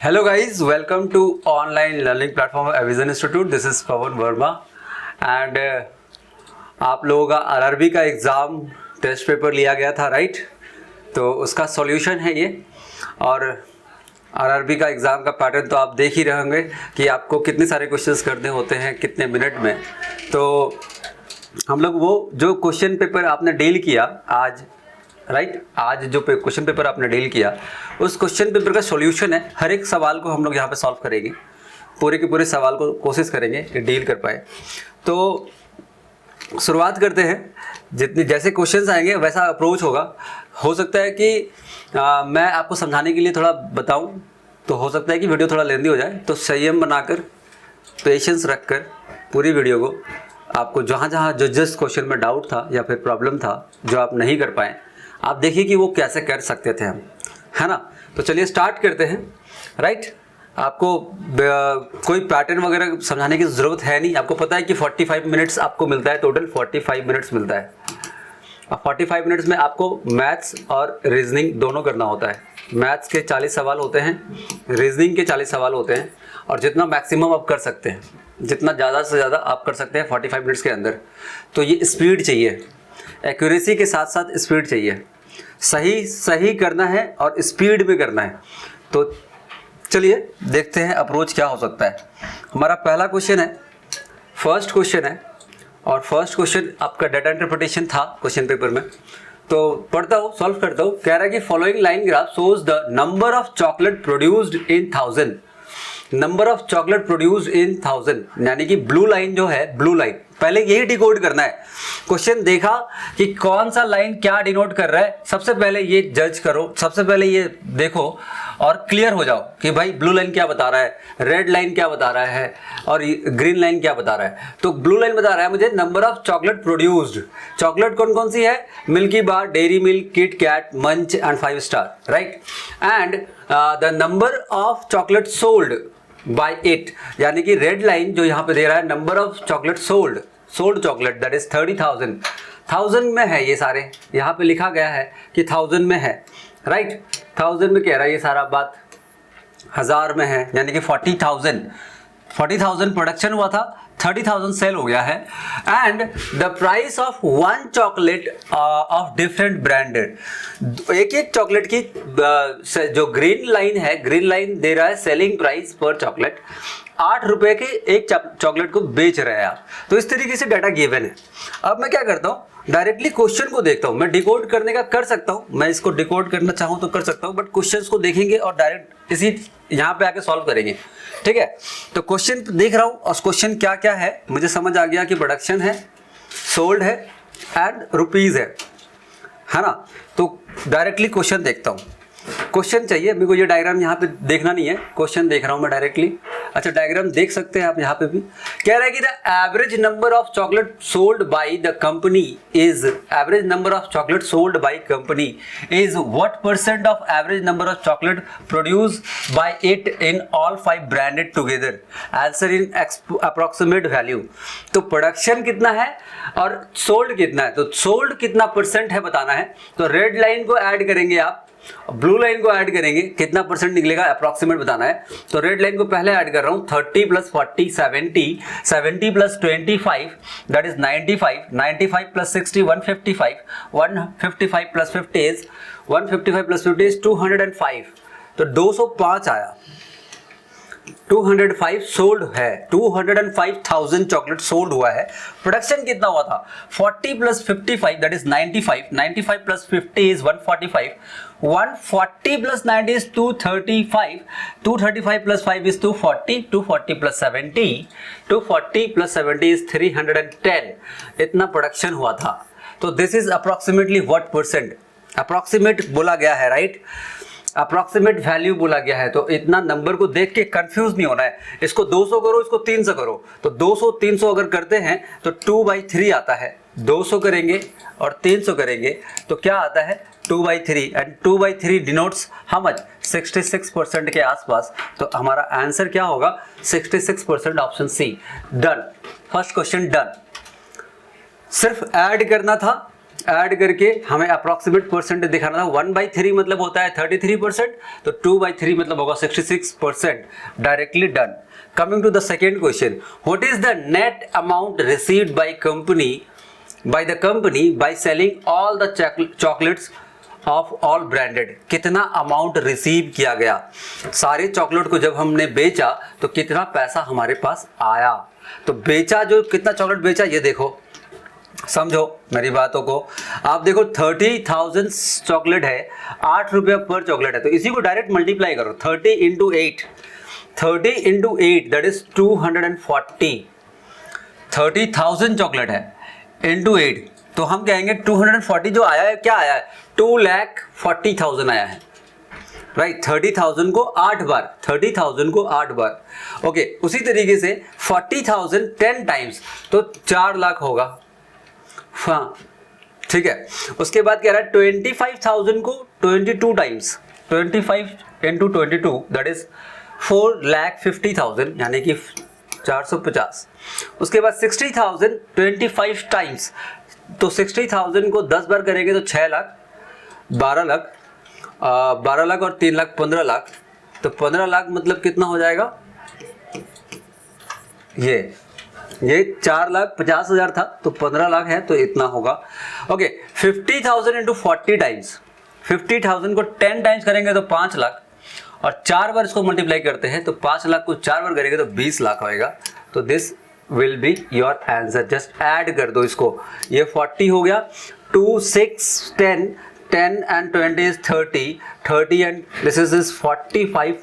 Hello guys, welcome to online learning platform of Avision Institute. This is Pawan Verma and आप लोगों का RRB का exam test paper लिया गया था राइट। तो उसका सॉल्यूशन है ये। और आरआरबी का एग्ज़ाम का पैटर्न तो आप देख ही रहे होंगे कि आपको कितने सारे क्वेश्चंस करने होते हैं कितने मिनट में। तो हम लोग वो जो क्वेश्चन पेपर आपने डील किया आज राइट, आज जो क्वेश्चन पेपर आपने डील किया उस क्वेश्चन पेपर का सॉल्यूशन है। हर एक सवाल को हम लोग यहाँ पे सॉल्व करेंगे, पूरे के पूरे सवाल को कोशिश करेंगे कि डील कर पाए। तो शुरुआत करते हैं। जितनी जैसे क्वेश्चंस आएंगे वैसा अप्रोच होगा। हो सकता है कि मैं आपको समझाने के लिए थोड़ा बताऊं, तो हो सकता है कि वीडियो थोड़ा लेंदी हो जाए। तो संयम बनाकर, पेशेंस रखकर पूरी वीडियो को आपको जहाँ जहाँ जिस क्वेश्चन में डाउट था या फिर प्रॉब्लम था जो आप नहीं कर पाए, आप देखिए कि वो कैसे कर सकते थे हम, है ना। तो चलिए स्टार्ट करते हैं राइट। आपको कोई पैटर्न वगैरह समझाने की ज़रूरत है नहीं। आपको पता है कि 45 मिनट्स आपको मिलता है, टोटल 45 मिनट्स मिलता है। अब 45 मिनट्स में आपको मैथ्स और रीजनिंग दोनों करना होता है। मैथ्स के 40 सवाल होते हैं, रीजनिंग के 40 सवाल होते हैं, और जितना मैक्सिमम आप कर सकते हैं, जितना ज़्यादा से ज़्यादा आप कर सकते हैं 45 मिनट्स के अंदर। तो ये स्पीड चाहिए, एक्यूरेसी के साथ साथ स्पीड चाहिए। सही करना है और स्पीड में करना है। तो चलिए देखते हैं अप्रोच क्या हो सकता है। हमारा पहला क्वेश्चन है, फर्स्ट क्वेश्चन है, और फर्स्ट क्वेश्चन आपका डाटा इंटरप्रिटेशन था क्वेश्चन पेपर में। तो पढ़ता हूँ, सॉल्व करता हूँ। कह रहा है कि following line graph shows the number of chocolate produced in 1000। Number of chocolate produced in 1000, यानी कि ब्लू लाइन जो है, ब्लू लाइन पहले यही डिकोड करना है। क्वेश्चन देखा कि कौन सा लाइन क्या डिनोट कर रहा है, सबसे पहले ये जज करो, सबसे पहले ये देखो और क्लियर हो जाओ कि भाई ब्लू लाइन क्या बता रहा है, रेड लाइन क्या बता रहा है, और ग्रीन लाइन क्या बता रहा है। तो ब्लू लाइन बता रहा है मुझे number of chocolate produced. Chocolate कौन कौन सी है? मिल्की बार, डेयरी मिल्क, किट कैट, मंच and 5 star right. And the number of chocolate sold by it, यानी कि रेड लाइन जो यहाँ पे दे रहा है number of chocolate sold chocolate, that is 30,000। 1000 में है ये सारे, यहाँ पे लिखा गया है कि 1000 में है राइट। 1000 में कह रहा है ये सारा बात, 1000 में है, यानी कि 40,000 प्रोडक्शन हुआ था, 30,000 सेल हो गया है। And the price of one chocolate of different branded, एक एक चॉकलेट की जो ग्रीन लाइन है, ग्रीन लाइन दे रहा है सेलिंग प्राइस पर चॉकलेट 8 रुपए के एक चॉकलेट को बेच रहे हैं आप। तो इस तरीके से डाटा गिवन है। अब मैं क्या करता हूँ, डायरेक्टली क्वेश्चन को देखता हूँ। मैं डिकोड करने का कर सकता हूँ, मैं इसको डिकोड करना चाहूँ तो कर सकता हूँ, बट क्वेश्चंस को देखेंगे और डायरेक्ट इसी यहाँ पे आके सॉल्व करेंगे, ठीक है। तो क्वेश्चन देख रहा हूँ और क्वेश्चन क्या क्या है मुझे समझ आ गया कि प्रोडक्शन है, सोल्ड है एंड रुपीज़ है ना। तो डायरेक्टली क्वेश्चन देखता हूँ। क्वेश्चन चाहिए मेरे को, ये डायग्राम यहाँ पे देखना नहीं है, क्वेश्चन देख रहा हूँ मैं डायरेक्टली। अच्छा, डायग्राम देख सकते हैं आप यहाँ पे भी। कह रहा है कि the average number of chocolate sold by the company is, average number of chocolate sold by company is what percent of average number of chocolate produce by it in all 5 branded together, answer in approximate value. तो production कितना है और sold कितना है, तो sold कितना percent है बताना है। तो रेड लाइन को ऐड करेंगे आप, ब्लू लाइन को ऐड करेंगे, कितना परसेंट निकलेगा अप्रोक्सीमेट बताना है। तो रेड लाइन को पहले ऐड कर रहा हूं, 30 + 40 70, 70 + 25 दैट इज 95, 95 + 60 155, 155 + 50 इज 155 + 50 इज 205। तो 205 आया, 205 सोल्ड है, 205,000 चॉकलेट सोल्ड हुआ है। प्रोडक्शन कितना हुआ था? 40 + 55 that is 95, 95 + 50 is 145, 140 + 90 is 235, 235 + 5 is 240, 240 + 70, 240 + 70 is 310। इतना प्रोडक्शन हुआ था। तो this is approximately what percent, approximate बोला गया है राइट, अप्रोक्सीमेट वैल्यू बोला गया है। तो इतना नंबर को देख के कंफ्यूज नहीं होना है। इसको 200 करो, इसको 300 करो। तो 200 300 अगर करते हैं तो 2/3 आता है। 200 करेंगे और 300 करेंगे तो क्या आता है? 2/3, एंड 2/3 डिनोट्स हाउ मच? 66% के आसपास। तो हमारा आंसर क्या होगा? 66%, option C. Done, first question done. सिर्फ ऐड करना था ऐड करके हमें अप्रॉक्सीमेट परसेंटेज दिखाना था। 1/3 मतलब होता है 33%, तो 2/3 मतलब होगा 66%। Directly done. Coming to the second question, what is the net amount received by the company by selling all the chocolates of all branded. कितना अमाउंट रिसीव किया गया, सारे चॉकलेट को जब हमने बेचा तो कितना पैसा हमारे पास आया। तो बेचा, जो कितना चॉकलेट बेचा ये देखो, समझो मेरी बातों को। आप देखो 30,000 चॉकलेट है, 8 रुपये पर चॉकलेट है, तो इसी को डायरेक्ट मल्टीप्लाई करो। 30 into 8, 30 into 8 that is 240। 30,000 chocolate है इंटू 8, तो हम कहेंगे 240 जो आया है, क्या आया है, 2,40,000 आया है, राइट। 30,000 को 8 बार, 30,000 को 8 बार, ओके। उसी तरीके से 40,000 10 टाइम्स, तो 4 लाख होगा, हाँ ठीक है। उसके बाद कह रहा है 25,000 को 22 टाइम्स, 25 इंटू 22 दैट इज 4,50,000 यानी कि 450। उसके बाद 60,000 25 टाइम्स, तो 60,000 को 10 बार करेंगे तो 6 लाख, 12 लाख, 12 लाख और 3 लाख 15 लाख, तो 15 लाख मतलब कितना हो जाएगा, ये 4,50,000 था तो 15 लाख है तो इतना होगा, ओके। 50,000 इंटू 40 टाइम्स, 50,000 को 10 टाइम्स करेंगे तो 5 लाख, और 4 बार इसको मल्टीप्लाई करते हैं तो 5 लाख को 4 बार करेंगे तो 20 लाख होएगा। तो this will be your answer. Just add कर दो इसको, ये 40 हो गया, 2 6 10 10 and 20 is 30 and this is 45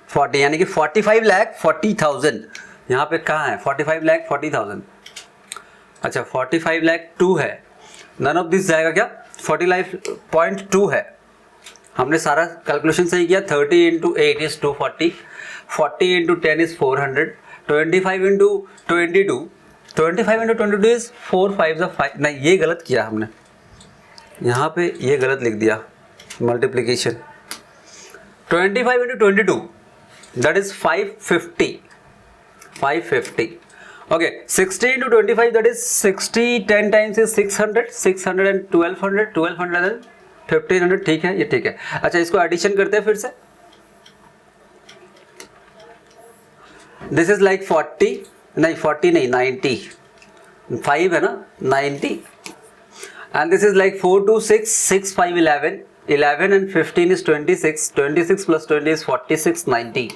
40 यानी कि 45,40,000। यहाँ पे कहाँ है 45,40,000, अच्छा 45,02,000 है, नन ऑफ दिस जाएगा क्या, 45.2 है। हमने सारा कैलकुलेशन सही किया। 30 into 8 is 240, 40 into 10 is 400, 25 into 22, 25 into 22 is 4 5 5, नहीं ये गलत किया हमने, यहाँ पे ये गलत लिख दिया multiplication. 25 into 22 that is 550, okay। 60 into 25 that is 60, 10 times is 600, 600 and 1200, 1200 and 1500, ठीक है, ये ठीक है। अच्छा इसको एडिशन करते हैं फिर से, दिस इज लाइक 40 नहीं 90, 5 है ना 90, and this is like 4 2 6 6 5 11 and 15 is 26 plus 20 is 4690,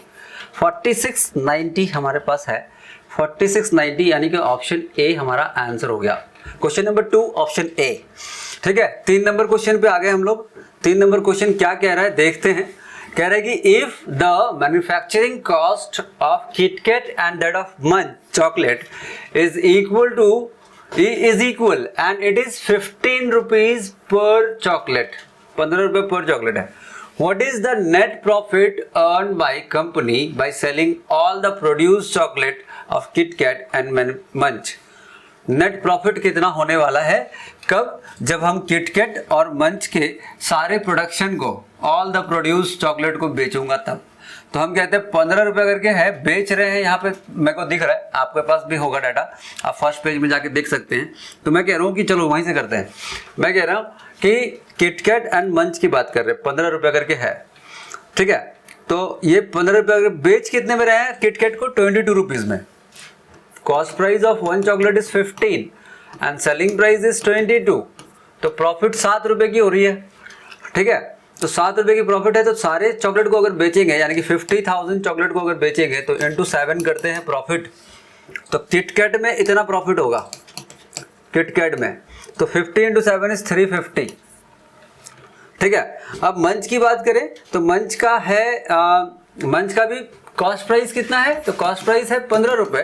4690 हमारे पास है, 4690 यानी कि ऑप्शन ए हमारा आंसर हो गया। क्वेश्चन नंबर 2 ऑप्शन ए, ठीक है। 3 नंबर क्वेश्चन पे आ गए हम लोग। 3 नंबर क्वेश्चन क्या कह रहा है देखते हैं। कह रहा है कि if the manufacturing cost of KitKat and that of Munch chocolate is equal and it is 15 rupees पर चॉकलेट, 15 रुपए पर चॉकलेट है, what is the net profit earned by company by selling all the produced chocolate of KitKat and Munch? Net profit कितना होने वाला है, कब, जब हम किटकैट और मंच के सारे प्रोडक्शन को, ऑल द प्रोड्यूस चॉकलेट को बेचूंगा तब। तो हम कहते हैं 15 रुपए करके है, बेच रहे हैं, यहाँ पे मेरे को दिख रहा है, आपके पास भी होगा डाटा, आप फर्स्ट पेज में जाके देख सकते हैं। तो मैं कह रहा हूँ कि चलो वहीं से करते हैं। मैं कह रहा हूँ कि किटकैट एंड मंच की बात कर रहे हैं, 15 रुपए करके है, ठीक है। तो ये 15 रुपए बेच कितने में रहे हैं, किटकैट को 22 रुपीज में, cost price of one chocolate is 15 and selling price is 22, तो प्रॉफिट 7 रुपए की हो रही है, ठीक है। तो 7 रुपए की प्रॉफिट है, तो सारे चॉकलेट को अगर बेचेंगे यानी कि 50,000 चॉकलेट को अगर बेचेंगे तो इंटू 7 करते हैं प्रॉफिट, तो किटकैट में इतना प्रॉफिट होगा, किटकैट में तो 50 इंटू 7 इज 350, ठीक है। अब मंच की बात करें तो मंच का है, मंच का भी कॉस्ट प्राइस कितना है, तो कॉस्ट प्राइस है 15 रुपए,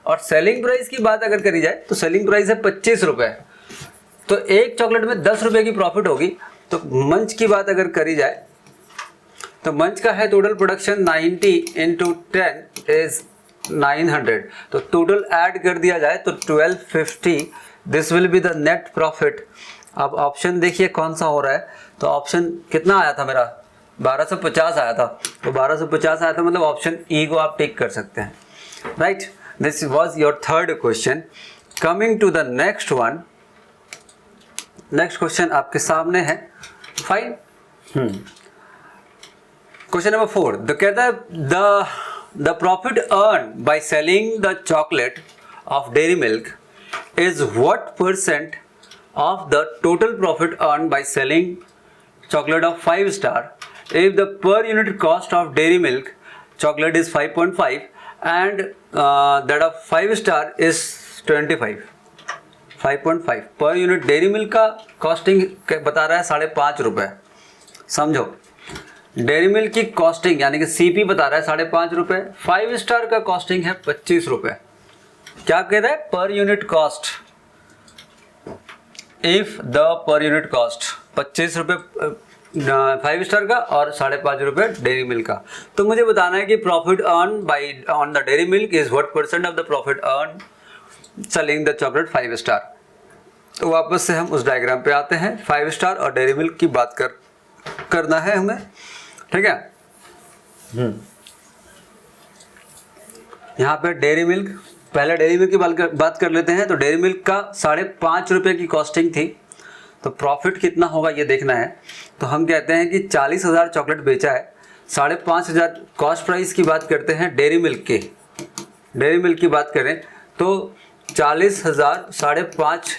और सेलिंग प्राइस की बात अगर करी जाए तो सेलिंग प्राइस है 25 रुपए, तो एक चॉकलेट में 10 रुपए की प्रॉफिट होगी। तो मंच की बात अगर करी जाए तो मंच का है टोटल प्रोडक्शन 90 इंटू 10 इज 900, तो टोटल ऐड कर दिया जाए तो 1250, this will be the net profit. अब ऑप्शन देखिए कौन सा हो रहा है, तो ऑप्शन कितना आया था मेरा, 1250 आया था, तो 1250 आया था मतलब ऑप्शन ई को आप टिक कर सकते हैं, right. This was your third question. Coming to the next one, next question आपके सामने है। फाइन। क्वेश्चन नंबर 4, द कहता है the profit earn bye selling the chocolate of dairy milk is what percent of the total profit earn by selling chocolate of 5 star if the per unit cost of dairy milk chocolate is 5.5 and that of 5 star is 25। 5.5 per unit dairy milk का costing बता रहा है 5.5 रुपये। समझो, dairy milk की costing यानी कि CP बता रहा है 5.5 रुपये, 5 स्टार का कॉस्टिंग है 25 रुपये। क्या कह रहा है? Per unit cost, if the per unit cost 25 रुपये 5 स्टार का और 5.5 रुपये डेयरी मिल्क का। तो मुझे बताना है कि profit earn bye on the dairy milk is what percent of the profit earn selling the chocolate 5 star. तो वापस से हम उस डायग्राम पे आते हैं। 5 स्टार और डेयरी मिल्क की बात करना है हमें, ठीक है। यहाँ पे डेयरी मिल्क, पहले डेयरी मिल्क की बात कर लेते हैं। तो डेयरी मिल्क का 5.5 रुपये की कॉस्टिंग थी, तो प्रॉफिट कितना होगा ये देखना है। तो हम कहते हैं कि 40,000 चॉकलेट बेचा है, 5,500 कॉस्ट प्राइस की बात करते हैं डेयरी मिल्क की। डेयरी मिल्क की बात करें तो 40,000 5.5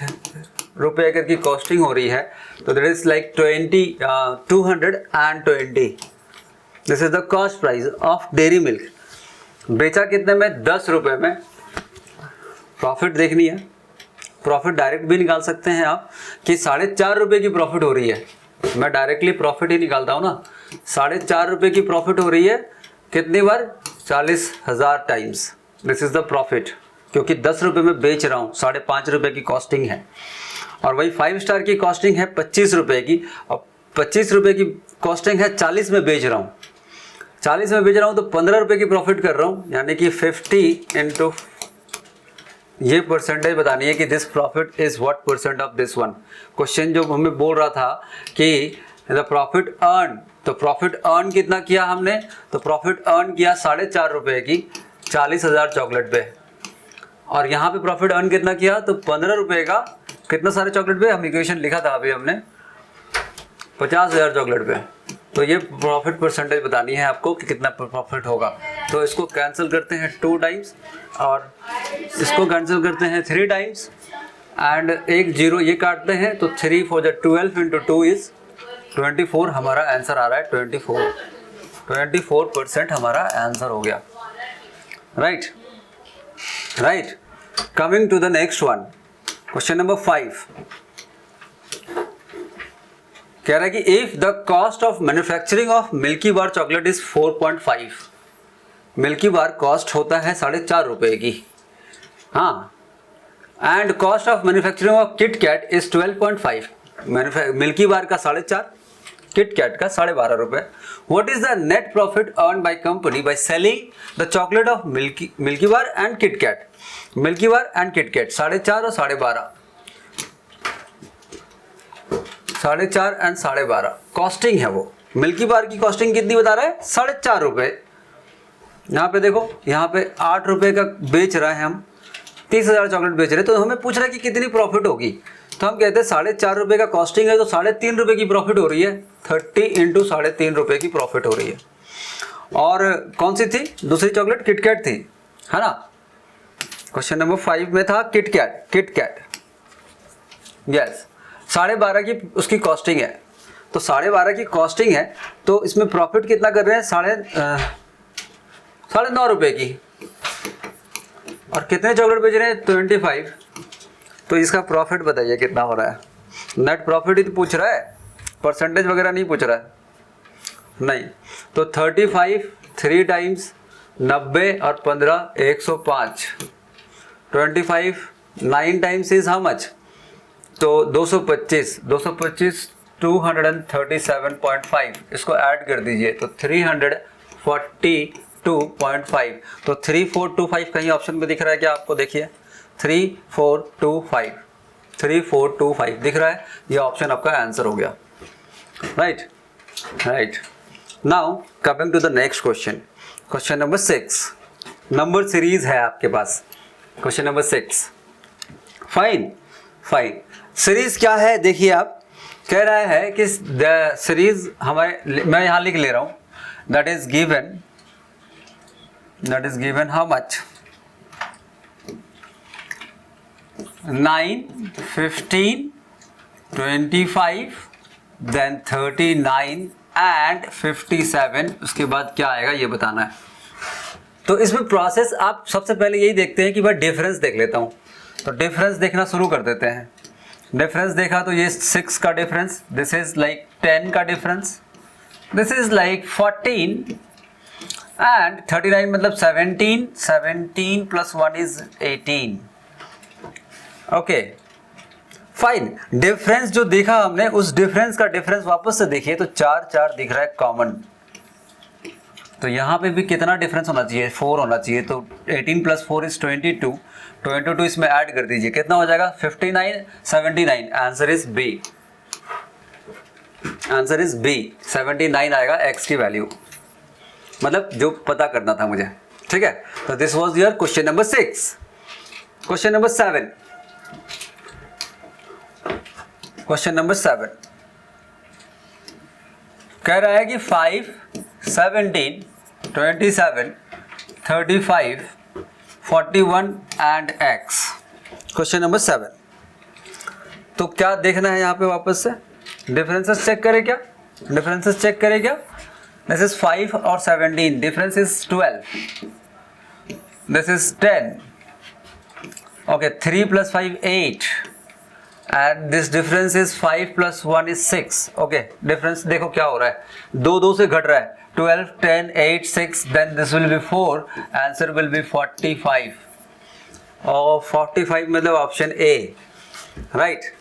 रुपये अगर की कॉस्टिंग हो रही है तो that is like 220। This is the cost price of dairy milk. बेचा कितने में? 10 रुपये में। प्रॉफिट देखनी है, प्रॉफिट डायरेक्ट भी निकाल सकते हैं आप कि 4.5 रुपये की प्रॉफिट हो रही है। मैं डायरेक्टली प्रॉफिट ही निकालता हूँ ना। 4.5 रुपये की प्रॉफिट हो रही है कितनी बार? 40,000 times. This is the profit, क्योंकि 10 रुपये में बेच रहा हूँ, 5.5 रुपये की कॉस्टिंग है। और वही 5 स्टार की कॉस्टिंग है 25 रुपये की, और 25 रुपये की कॉस्टिंग है 40 में बेच रहा हूँ। 40 में बेच रहा हूँ तो 15 रुपये की प्रॉफिट कर रहा हूँ, यानी कि 50 इंटू ये परसेंटेज बतानी है कि this profit is what percent of this one. Question जो हमें बोल रहा था कि द प्रॉफिट अर्न, तो प्रॉफिट अर्न कितना किया हमने? तो प्रॉफिट अर्न किया 4.5 रुपये की 40,000 चॉकलेट पे। और यहाँ पे प्रॉफिट अर्न कितना किया? तो 15 रुपये का कितना सारे चॉकलेट पे? हम इक्वेशन लिखा था अभी हमने, 50,000 चॉकलेट पे। तो ये प्रॉफिट परसेंटेज बतानी है आपको कि कितना प्रॉफिट होगा। तो इसको कैंसिल करते हैं 2 टाइम्स और इसको कैंसिल करते हैं 3 टाइम्स एंड एक जीरो ये काटते हैं, तो 3 4 12 इंटू 2 इज 24। हमारा आंसर आ रहा है 24% हमारा आंसर हो गया। Right. Coming to the next one, question number 5 कह रहा है कि if the cost of manufacturing of Milkybar chocolate is 4.5, Milkybar cost होता है 4.5 रुपये की, हाँ, and cost of manufacturing of KitKat is 12.5। Milkybar का 4.5, किट कैट का 12.5 रुपये। What is the net profit earn by company by selling the chocolate of milky Bar and KitKat? Milky Bar and KitKat 4.5 और 12.5, 4.5 and 12.5 costing है वो। Milky बार की costing कितनी बता रहा है? 4.5 रुपये। यहाँ पे देखो, यहाँ पे 8 रुपये का बेच रहे हैं हम, 30,000 चॉकलेट बेच रहे हैं, तो हमें पूछ रहा है कि कितनी प्रॉफिट होगी। तो हम कहते हैं 4.5 रुपये का कॉस्टिंग है तो 3.5 रुपये की प्रॉफिट हो रही है। 30 इंटू 3.5 रुपये की प्रॉफिट हो रही है। और कौन सी थी दूसरी चॉकलेट? किटकैट थी, है ना। क्वेश्चन नंबर 5 में था किटकैट, यस। 12.5 की उसकी कॉस्टिंग है, तो 12.5 की कॉस्टिंग है, तो इसमें प्रॉफिट कितना कर रहे हैं? 9.5 रुपये की। और कितने चॉकलेट बेच रहे हैं? 25। तो इसका प्रॉफिट बताइए कितना हो रहा है? नेट प्रॉफिट ही तो पूछ रहा है, परसेंटेज वगैरह नहीं पूछ रहा है, नहीं। तो 35 3 टाइम्स 90 और 15 105। 25 9 टाइम्स इज हाउ मच? तो 225 237.5। इसको ऐड कर दीजिए तो 342.5। तो 3425 कहीं ऑप्शन में दिख रहा है क्या आपको? देखिए 3425 दिख रहा है, ये ऑप्शन आपका आंसर हो गया। Right. Now coming to the next question, question number 6। Number series है आपके पास। Question number 6 fine fine. Series क्या है देखिए, आप कह रहा है कि द सीरीज हमारे, मैं यहाँ लिख ले रहा हूँ, that is given how much 9, 15, 25, then 39 and 57, उसके बाद क्या आएगा ये बताना है। तो इसमें प्रोसेस आप सबसे पहले यही देखते हैं कि भाई डिफरेंस देख लेता हूँ, तो डिफरेंस देखना शुरू कर देते हैं। डिफरेंस देखा तो ये 6 का डिफरेंस, दिस इज लाइक 10 का difference, this is like 14 and 39 मतलब 17 plus 1 is 18। Okay fine. Difference जो देखा हमने, उस डिफरेंस का डिफरेंस वापस से देखिए तो 4 दिख रहा है कॉमन, तो यहाँ पे भी कितना डिफरेंस होना चाहिए, 4 होना चाहिए। तो 18 प्लस 4 इज 22 इसमें ऐड कर दीजिए, कितना हो जाएगा 59, 79। Answer is B, answer is B, 79 आएगा x की वैल्यू, मतलब जो पता करना था मुझे। ठीक है, तो this was your question number 6। Question number 7, question number 7 कह रहा है कि 5, 17, 27, 35, 41 एंड x। क्वेश्चन नंबर 7, तो क्या देखना है यहाँ पे, वापस से डिफरेंसेस चेक करें क्या, डिफरेंसेस चेक करें क्या। दिस इज 5 और 17, difference is 12, this is 10, okay 3 plus 5 8 and this difference is 5 plus 1 is 6। Okay difference देखो क्या हो रहा है, 2 से घट रहा है, 12, 10, 8, 6, then this will be 4, answer will be 45 और 45 मतलब option A, right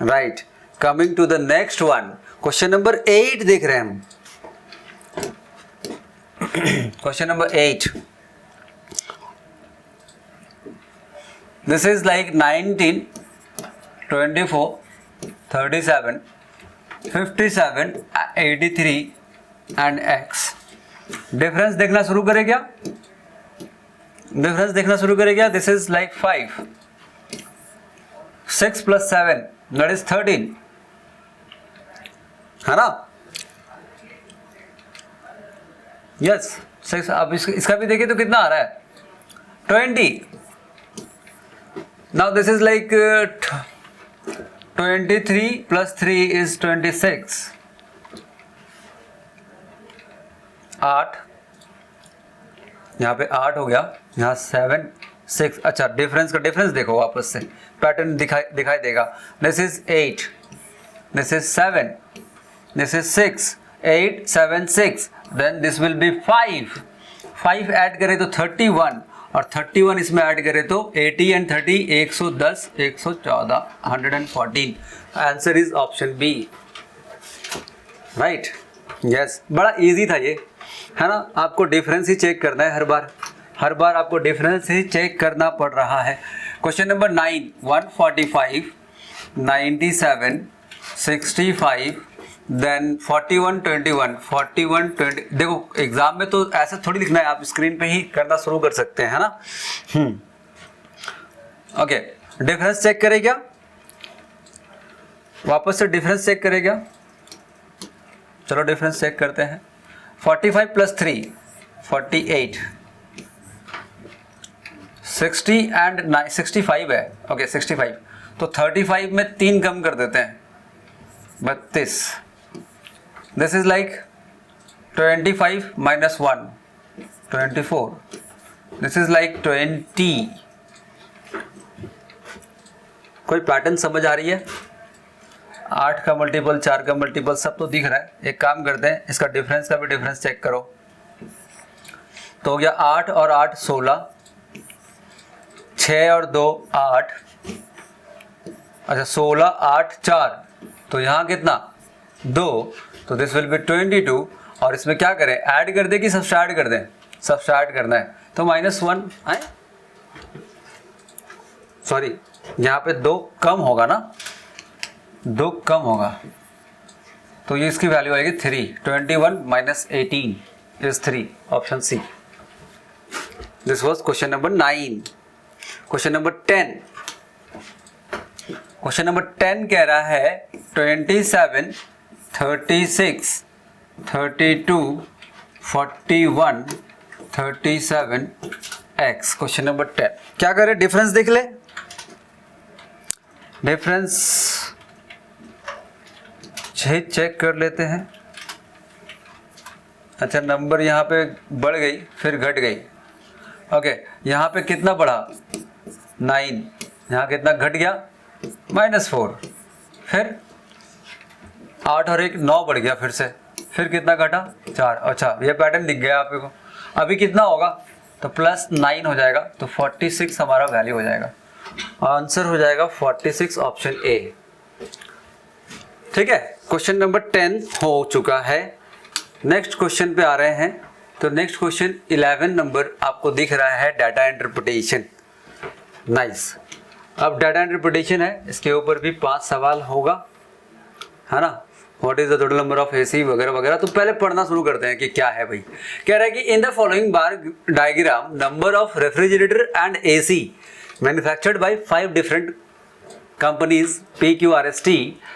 right. Coming to the next one, question number 8 देख रहे हैं हम। Question number 8, this is like 19, 24, 37, 57, 83 and x। Difference देखना शुरू करें क्या, डिफरेंस देखना शुरू करें क्या। This is like 5, 6 plus 7 that is 13, है ना। यस 6। अब इसका भी देखिए तो कितना आ रहा है 20। Now this is like 23 plus 3 is 26, 8, यहाँ पे 8 हो गया, यहाँ 7, 6। अच्छा डिफरेंस का डिफरेंस देखो, वापस से पैटर्न दिखाई देगा। This is 8, this is 7, this is 6, 8, 7, 6, then this will be 5 add करें तो 31 और 31 इसमें ऐड करें तो 80 and 30 110, 114, 114। Answer is option B, right. Yes बड़ा इजी था ये, है ना। आपको डिफरेंस ही चेक करना है, हर बार आपको डिफरेंस ही चेक करना पड़ रहा है। Question number 9, 145, 97, 65, then 41, 21, 41, 20। देखो एग्जाम में तो ऐसा थोड़ी लिखना है, आप स्क्रीन पे ही करना शुरू कर सकते हैं, है ना। ओके डिफरेंस चेक करें क्या, वापस से डिफरेंस चेक करें क्या। चलो डिफरेंस चेक करते हैं। 45 प्लस 3 48, 60 एंड 65 है। ओके 65, तो 35 में 3 कम कर देते हैं 32। This is like 25 minus 1 24, this is like 20। कोई पैटर्न समझ आ रही है। 8 का मल्टीपल, 4 का मल्टीपल सब तो दिख रहा है। एक काम करते हैं, इसका डिफरेंस का भी डिफरेंस चेक करो। तो हो गया 8 और 8 16, 6 और 2 8, अच्छा 16 8 4, तो यहाँ कितना 2, तो दिस विल बी 22। और इसमें क्या करें, ऐड कर दे कि सब्सट्रैक्ट कर दें, सब्सट्रैक्ट करना है तो -1 है, सॉरी यहाँ पे 2 कम होगा ना, 2 कम होगा तो ये इसकी वैल्यू आएगी 3। 21 minus 18 is 3, option C. This was question number 9। Question number 10, question number 10 कह रहा है 27, 36, 32, 41, 37 x। क्वेश्चन नंबर 10 क्या करें, डिफरेंस देख ले। डिफरेंस चेक कर लेते हैं। अच्छा, नंबर यहाँ पे बढ़ गई फिर घट गई। ओके, यहाँ पे कितना बढ़ा 9, यहाँ कितना घट गया -4, फिर 8 और 1 9 बढ़ गया, फिर कितना घटा 4। अच्छा, ये पैटर्न दिख गया आपको। अभी कितना होगा तो +9 हो जाएगा, तो 46 हमारा वैल्यू हो जाएगा। आंसर हो जाएगा 46, ऑप्शन ए। ठीक है, क्वेश्चन नंबर 10 हो चुका है। नेक्स्ट क्वेश्चन पे आ रहे हैं। तो नेक्स्ट क्वेश्चन 11 नंबर आपको दिख रहा है, डाटा इंटरप्रिटेशन। नाइस। अब डाटा इंटरप्रिटेशन है, इसके ऊपर भी 5 सवाल होगा, है ना। What is the total number of AC वगैरह वगैरह। तो पहले पढ़ना शुरू करते हैं कि क्या है भाई। कह रहा है कि in the following bar diagram number of refrigerator and AC manufactured by 5 different companies PQRST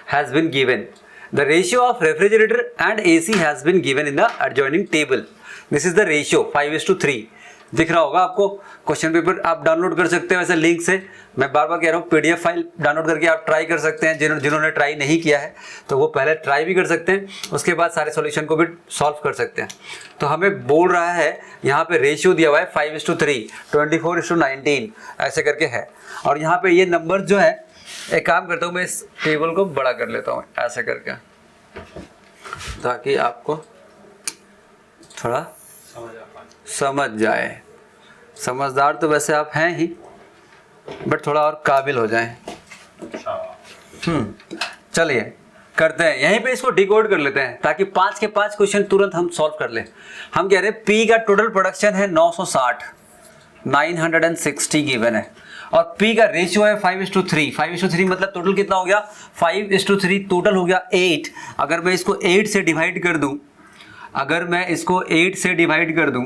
has been given. The ratio of refrigerator and AC has been given in the adjoining table. This is the ratio 5:3. दिख रहा होगा आपको। Question paper आप download कर सकते हैं वैसे link से। मैं बार बार कह रहा हूँ, PDF फाइल डाउनलोड करके आप ट्राई कर सकते हैं। जिन्होंने ट्राई नहीं किया है तो वो पहले ट्राई भी कर सकते हैं, उसके बाद सारे सॉल्यूशन को भी सॉल्व कर सकते हैं। तो हमें बोल रहा है यहाँ पे रेशियो दिया हुआ है 5:3, 24:19 ऐसे करके है। और यहाँ पे ये नंबर जो है, एक काम करता हूँ, मैं इस टेबल को बड़ा कर लेता हूँ ऐसे करके, ताकि आपको थोड़ा समझ जाए। समझदार तो वैसे आप हैं ही, बट थोड़ा और काबिल हो जाएं। चलिए करते हैं, यहीं पे इसको डिकोड कर लेते हैं ताकि 5 के 5 क्वेश्चन तुरंत हम सॉल्व कर लें। हम कह रहे हैं P का टोटल प्रोडक्शन है 960, 960 गिवन है, और P का रेशियो है 5:3। 5:3 मतलब टोटल कितना हो गया 5:3, टोटल हो गया 8। अगर मैं इसको 8 से डिवाइड कर दूं,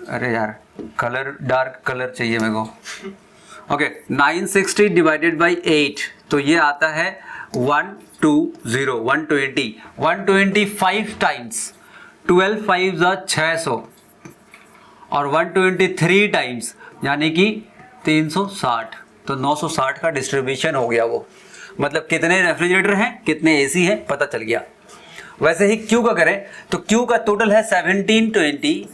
अरे यार कलर, डार्क कलर चाहिए मेरे को। ओके, 960 डिवाइडेड बाई 8, तो ये आता है 120, 125 टाइम्स 12 5 600 और 123 टाइम्स यानी कि 360। तो 960 का डिस्ट्रीब्यूशन हो गया वो। मतलब कितने रेफ्रिजरेटर हैं, कितने एसी हैं, पता चल गया। वैसे ही क्यू का करें तो क्यू का टोटल है 1720,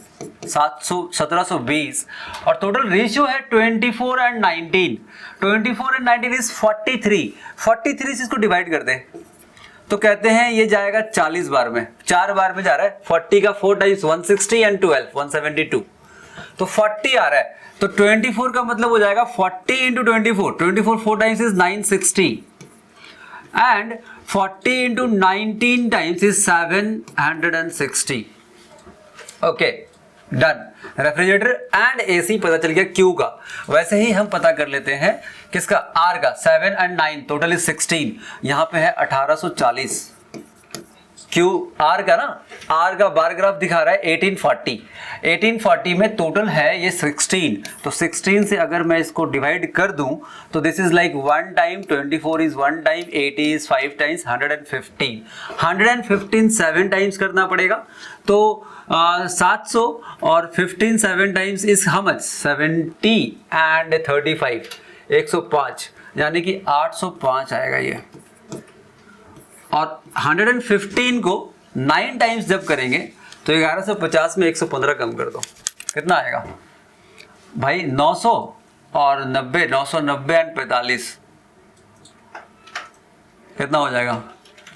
1720, और टोटल रेशियो है 24 and 19। 24 and 19 is 43। 43 से इसको डिवाइड कर दें तो कहते हैं ये जाएगा 40 बार में, 4 बार में जा रहा है। 40 का 4 टाइम्स 160 and 12 172, तो 40 आ रहा है। तो 24 का मतलब हो जाएगा 40 into 24, 24 4 times is 960 and 40 into 19 times is 760। Okay, done. Refrigerator and AC पता चल गया क्यू का। वैसे ही हम पता कर लेते हैं किसका, आर का। 7 and 9 टोटल इज 16, यहां पे है 1840। क्यू आर का ना, आर का बार ग्राफ दिखा रहा है 1840। 1840 में टोटल है ये 16, तो 16 से अगर मैं इसको डिवाइड कर दूं तो this is like 1 time, 24 is 1 time, 80 is 5 times, 115 7 times करना पड़ेगा। तो 700 और 15 7 times is how much, 70 and 35 105, यानी कि 805 आएगा ये। और 115 को 9 टाइम्स जब करेंगे तो 1150 में 115 कम कर दो, कितना आएगा भाई 900 और 90, 990 एंड 45 कितना हो जाएगा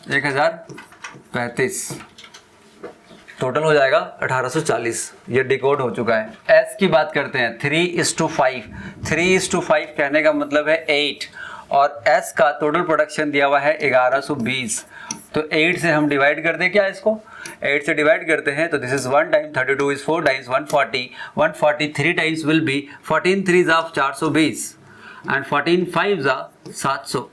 1035, टोटल हो जाएगा 1840। ये डिकोड हो चुका है। एस की बात करते हैं, 3:5। 3:5 कहने का मतलब है 8, और एस का टोटल प्रोडक्शन दिया हुआ है 1120। तो 8 से हम डिवाइड कर दें क्या, इसको 8 से डिवाइड करते हैं तो this is 1 time, 32 is 4 times 140, 143 times will be 14 3 of 420 and 14 5 700।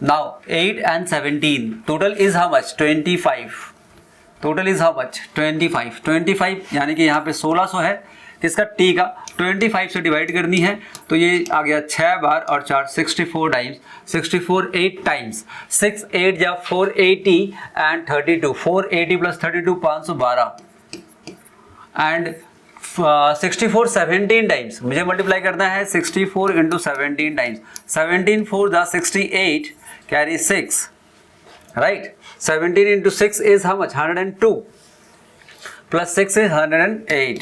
Now 8 and 17 total is how much 25, total is how much 25 यानी कि यहाँ पे 1600 है, किसका, टी का। 25 से डिवाइड करनी है तो ये आ गया 6 बार और 4 64 टाइम्स, 64 8 टाइम्स, 6 8 जा 480 एंड 32, 480 प्लस 32 512 एंड 64 17 टाइम्स मुझे मल्टीप्लाई करना है, 64 into 17 times, 17 4 the 68 carry 6 right, 17 into 6 is how much 102 plus 6 is 108,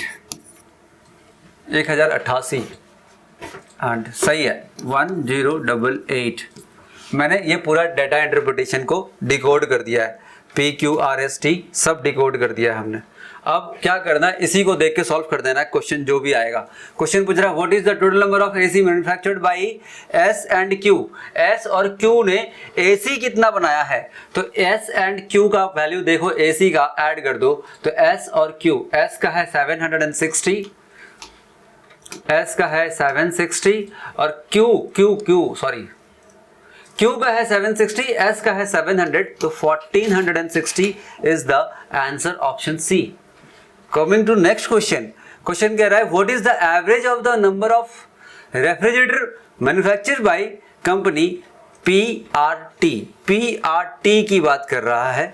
1088 and सही है 1088। मैंने ये पूरा डाटा इंटरप्रिटेशन को डिकोड कर दिया है, PQRST सब डिकोड कर दिया है हमने। अब क्या करना है, इसी को देख के सॉल्व कर देना है क्वेश्चन जो भी आएगा। क्वेश्चन पूछ रहा है what is the total number of AC manufactured by S and Q। S और Q ने AC कितना बनाया है, तो S एंड Q का वैल्यू देखो, AC का ऐड कर दो तो S और Q, S का है 760, S का है 760 और Q का है 760, S का है 700, तो 1460 is the answer option C. Coming to next question, question कह रहा है what is the average of the number of refrigerator manufactured by company PRT। PRT की बात कर रहा है,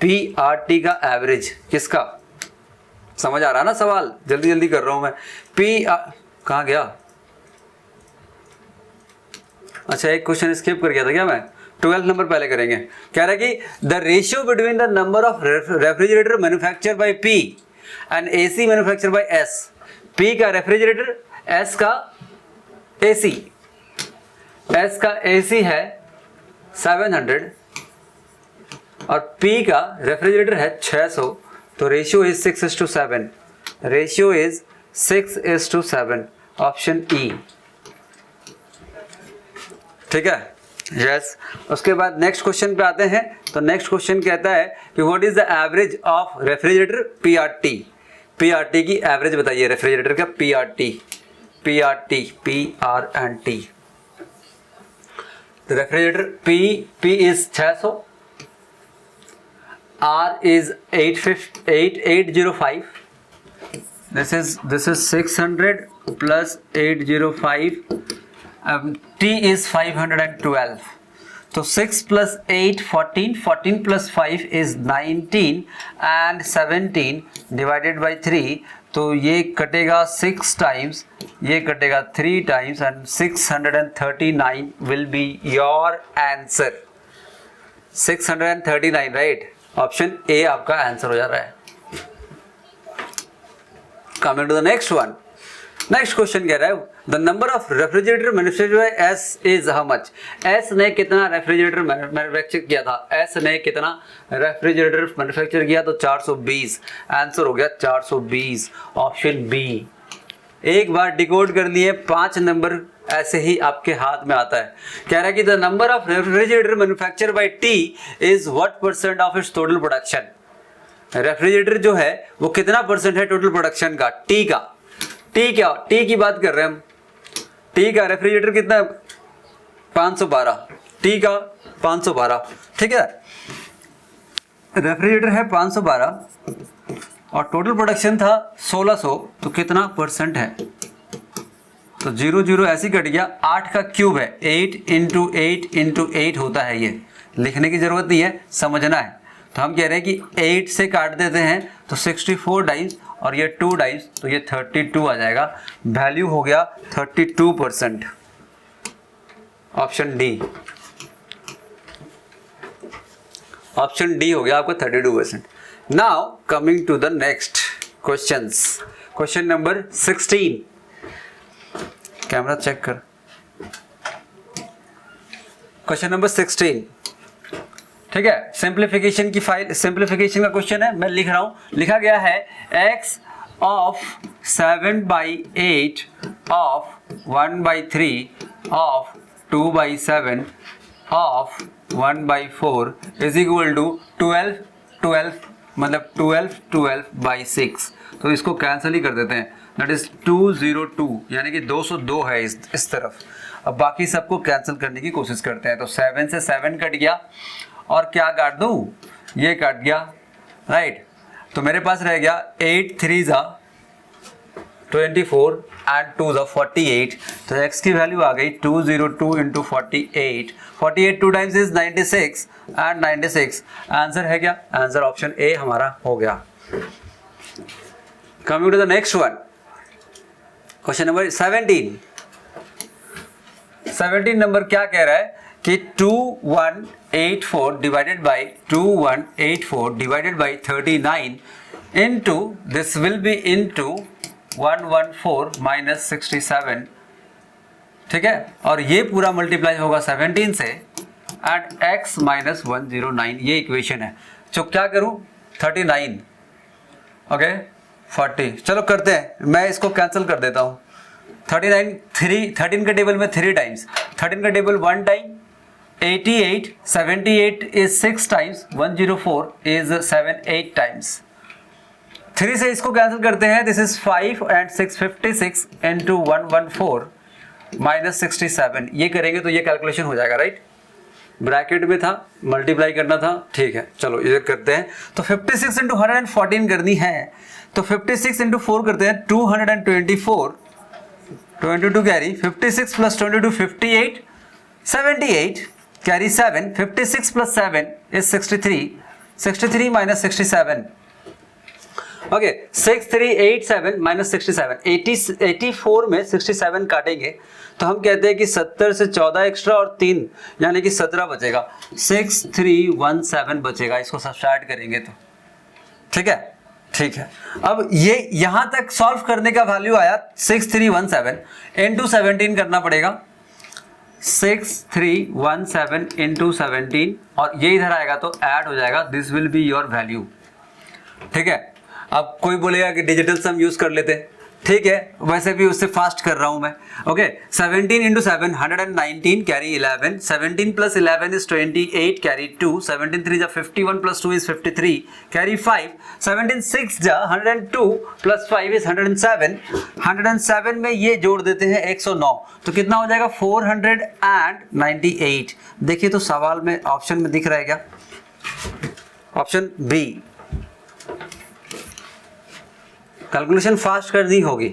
PRT का एवरेज किसका, समझ आ रहा ना सवाल, जल्दी जल्दी कर रहा हूं मैं। कहाँ गया, अच्छा एक क्वेश्चन स्किप कर गया था क्या मैं, 12 नंबर पहले करेंगे। कह रहा है कि the ratio between the number of refrigerator manufacture by P and AC manufacture by S। P का रेफ्रिजरेटर, S का AC, S का AC है 700 और P का रेफ्रिजरेटर है 600, तो ratio is 6:7, ratio is 6:7, option E। ठीक है, यस। उसके बाद नेक्स्ट क्वेश्चन पे आते हैं, तो नेक्स्ट क्वेश्चन कहता है कि what is the average of refrigerator PRT। PRT की एवरेज बताइए रेफ्रिजरेटर का, PRT PRT refrigerator P is 600, R is 805, this is 600 plus 805, T is 512, तो 6 plus 8 14, 14 plus 5 is 19 and 17 divided by 3, तो ये कटेगा 6 times, ये कटेगा 3 times and 639 will be your answer, 639 right, option A आपका आंसर हो जा रहा है। Coming to the next one, next question कह रहा है the number of refrigerator manufactured by S is how much. S ने कितना रेफ्रिजरेटर मैन्युफैक्चर किया था, S ने कितना रेफ्रिजरेटर मैन्युफैक्चर किया, तो 420, आंसर हो गया 420, ऑप्शन बी। एक बार डिकोड कर लिए, 5 नंबर ऐसे ही आपके हाथ में आता है। कह रहा है कि the number of refrigerator manufactured bye T is what percent of its total production. Refrigerator जो है वो कितना परसेंट है टोटल प्रोडक्शन का, T का। T की बात कर रहे हैं हम, T का रेफ्रिजरेटर कितना है 512, T का 512, ठीक है, रेफ्रिजरेटर है 512 और टोटल प्रोडक्शन था 1600, तो कितना परसेंट है, तो 0 ऐसे कट गया, 8 का क्यूब है, 8 इंटू 8 इंटू 8 होता है, ये लिखने की जरूरत नहीं है, समझना है। तो हम कह रहे हैं कि 8 से काट देते हैं तो 64 टाइम्स और ये 2 टाइम्स, तो ये 32 आ जाएगा, वैल्यू हो गया 32%, ऑप्शन डी। ऑप्शन डी हो गया आपका 32%। Now coming to the next questions, question number 16, camera check कर, क्वेश्चन नंबर 16, ठीक है, सिंप्लीफिकेशन की फाइल, सिंप्लीफिकेशन का क्वेश्चन है, मैं लिख रहा हूं, लिखा गया है x of 7/8 of 1/3 of 2/7 of 1/4 is equal to 12 मतलब 12/6, तो इसको कैंसिल ही कर देते हैं, दैट इज 202, यानी कि 202 है इस तरफ। अब बाकी सबको कैंसिल करने की कोशिश करते हैं, तो 7 से 7 कट गया और क्या काट दूं, ये कट गया राइट, तो मेरे पास रह गया 8 3 जा 24 एंड 2 ज़ा 48, तो x की वैल्यू आ गई 202 into 48, 48 two times is 96 and 96 answer है क्या? आंसर ऑप्शन ए हमारा हो गया। Coming to the next one, question number 17 number क्या कह रहा है कि 2184 divided by 2184 divided by 39 into this will be into 114 minus 67, ठीक है, और ये पूरा मल्टीप्लाई होगा 17 से एंड x माइनस 109, ये इक्वेशन है। तो क्या करूं? 39 ओके 40, चलो करते हैं, मैं इसको कैंसिल कर देता हूं। 13 के टेबल में 3 टाइम्स, 13 का table 1 time, 88 78 is 6 times, 104 is 7 8 times. 3 से इसको कैंसिल करते हैं, this is 5 and 6 56 into 114 minus 67, ये करेंगे तो ये कैलकुलेशन हो जाएगा, राइट? ब्रैकेट में था, मल्टीप्लाई करना था, ठीक है, चलो ये करते हैं। तो 56 इंटू 114 करनी है, तो 56 इंटू 4 करते हैं, 224, 22 carry, 56 plus 22 58, 78 carry 7, 56 plus 7 is 63, 63 minus 67, okay 6387 minus 67, 84 में 67 काटेंगे तो हम कहते हैं कि 70 से 14 एक्स्ट्रा और 3 यानी कि 17 बचेगा, 6317 बचेगा, इसको सब्ट्रैक्ट करेंगे तो, ठीक है, ठीक है। अब ये यहां तक सॉल्व करने का वैल्यू आया 6317 इंटू 17 करना पड़ेगा, 6317 इंटू 17 और ये इधर आएगा तो ऐड हो जाएगा, this will be your value, ठीक है। अब कोई बोलेगा कि डिजिटल सम यूज कर लेते, ठीक है, वैसे भी उससे फास्ट कर रहा हूं मैं, okay. 17 into 7 119 carry 11, 17 plus 11 is 28 carry 2, 17 3 जा 51 प्लस 2 इज 53 कैरी 5, 17 6 जा 102 प्लस 5 इज 107, 107 में ये जोड़ देते हैं 109, तो कितना हो जाएगा 498। देखिए तो सवाल में ऑप्शन में दिख रहा है क्या? ऑप्शन बी, कैलकुलेशन फास्ट करनी होगी,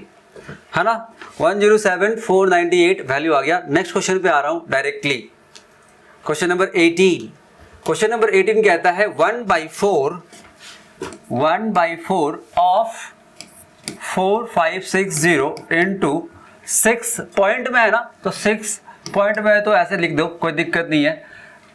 है ना। 107498 वैल्यू आ गया। नेक्स्ट क्वेश्चन पे आ रहा हूं directly, question number 18। Question number 18 कहता है 1/4 ऑफ 4560 इंटू 6 पॉइंट में है ना, तो 6 पॉइंट में है तो ऐसे लिख दो, कोई दिक्कत नहीं है,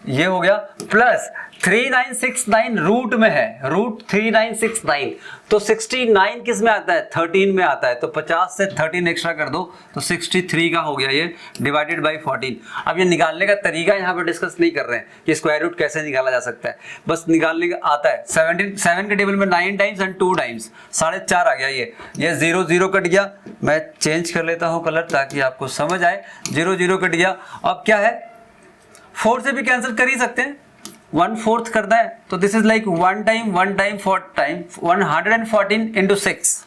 ये हो गया, प्लस 3969 रूट में है, रूट 3969, तो 69 किस में आता है? 13 में आता है, तो 50 से 13 एक्स्ट्रा कर दो तो 63 का हो गया ये, डिवाइडेड बाई 14। अब ये निकालने का तरीका यहाँ पे डिस्कस नहीं कर रहे हैं कि स्क्वायर रूट कैसे निकाला जा सकता है, बस निकालने का आता है। 7 के टेबल में 9 टाइम्स एंड 2 टाइम्स 4.5 आ गया, ये 0 कट गया, मैं चेंज कर लेता हूँ कलर ताकि आपको समझ आए, 0 कट गया। अब क्या है, 4 से भी कैंसिल कर ही सकते हैं, 1/4 करना है, तो this is like 1 time 4 time 114 into 6,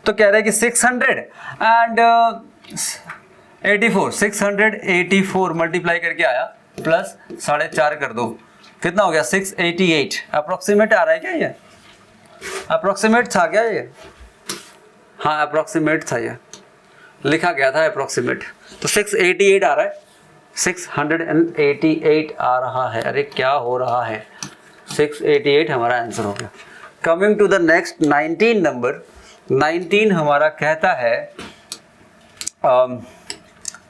तो कह रहे हैं कि 600 एंड 84 684 मल्टीप्लाई करके आया, प्लस 4.5 कर दो, कितना हो गया 688। अप्रोक्सीमेट आ रहा है क्या? ये अप्रोक्सीमेट था क्या ये? हाँ अप्रोक्सीमेट था, ये लिखा गया था अप्रोक्सीमेट, तो 688 आ रहा है, 688 आ रहा है। अरे क्या हो रहा है, 688 हमारा आंसर हो गया। Coming to the next 19 number, 19 हमारा कहता है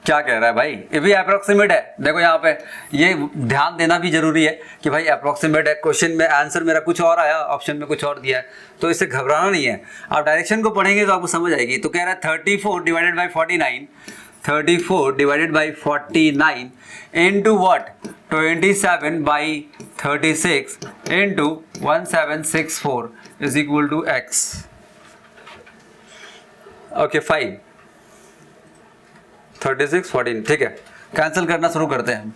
क्या कह रहा है भाई, ये भी अप्रोक्सीमेट है। देखो यहाँ पे ये ध्यान देना भी जरूरी है कि भाई अप्रोक्सीमेट है, क्वेश्चन में आंसर मेरा कुछ और आया, ऑप्शन में कुछ और दिया है, तो इससे घबराना नहीं है, आप डायरेक्शन को पढ़ेंगे तो आपको समझ आएगी। तो कह रहा है 34 divided by 49, 34 divided by 49 into what, 27 by 36 into 1764 is equal to x. Okay fine, 36 14, ठीक है, कैंसिल करना शुरू करते हैं।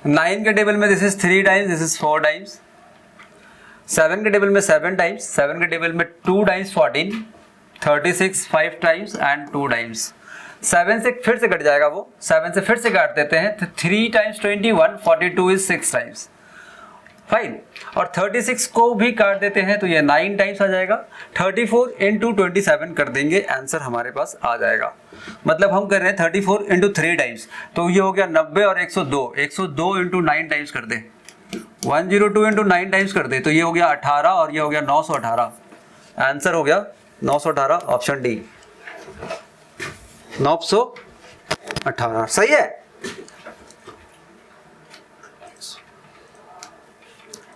9 के टेबल में this is 3 times, this is 4 times. 7 के टेबल में 7 टाइम्स, 7 के टेबल में 2 टाइम्स 14, 36 5 टाइम्स एंड 2 टाइम्स। 7 से फिर से कट जाएगा वो, 7 से फिर से काट देते हैं, तो 3 टाइम्स 21, 42 इज 6 टाइम्स। फाइन। और 36 को भी काट देते हैं तो ये 9 टाइम्स आ जाएगा। 34 इंटू 27 कर देंगे, आंसर हमारे पास आ जाएगा। मतलब हम कर रहे हैं 34 इंटू 3 टाइम्स, तो ये हो गया 90 और 102। 102 इंटू 9 टाइम्स कर दे, 102 इंटू 9 टाइम्स कर दे, तो ये हो गया 18 और ये हो गया 918। आंसर हो गया 918, ऑप्शन डी 918 सही है।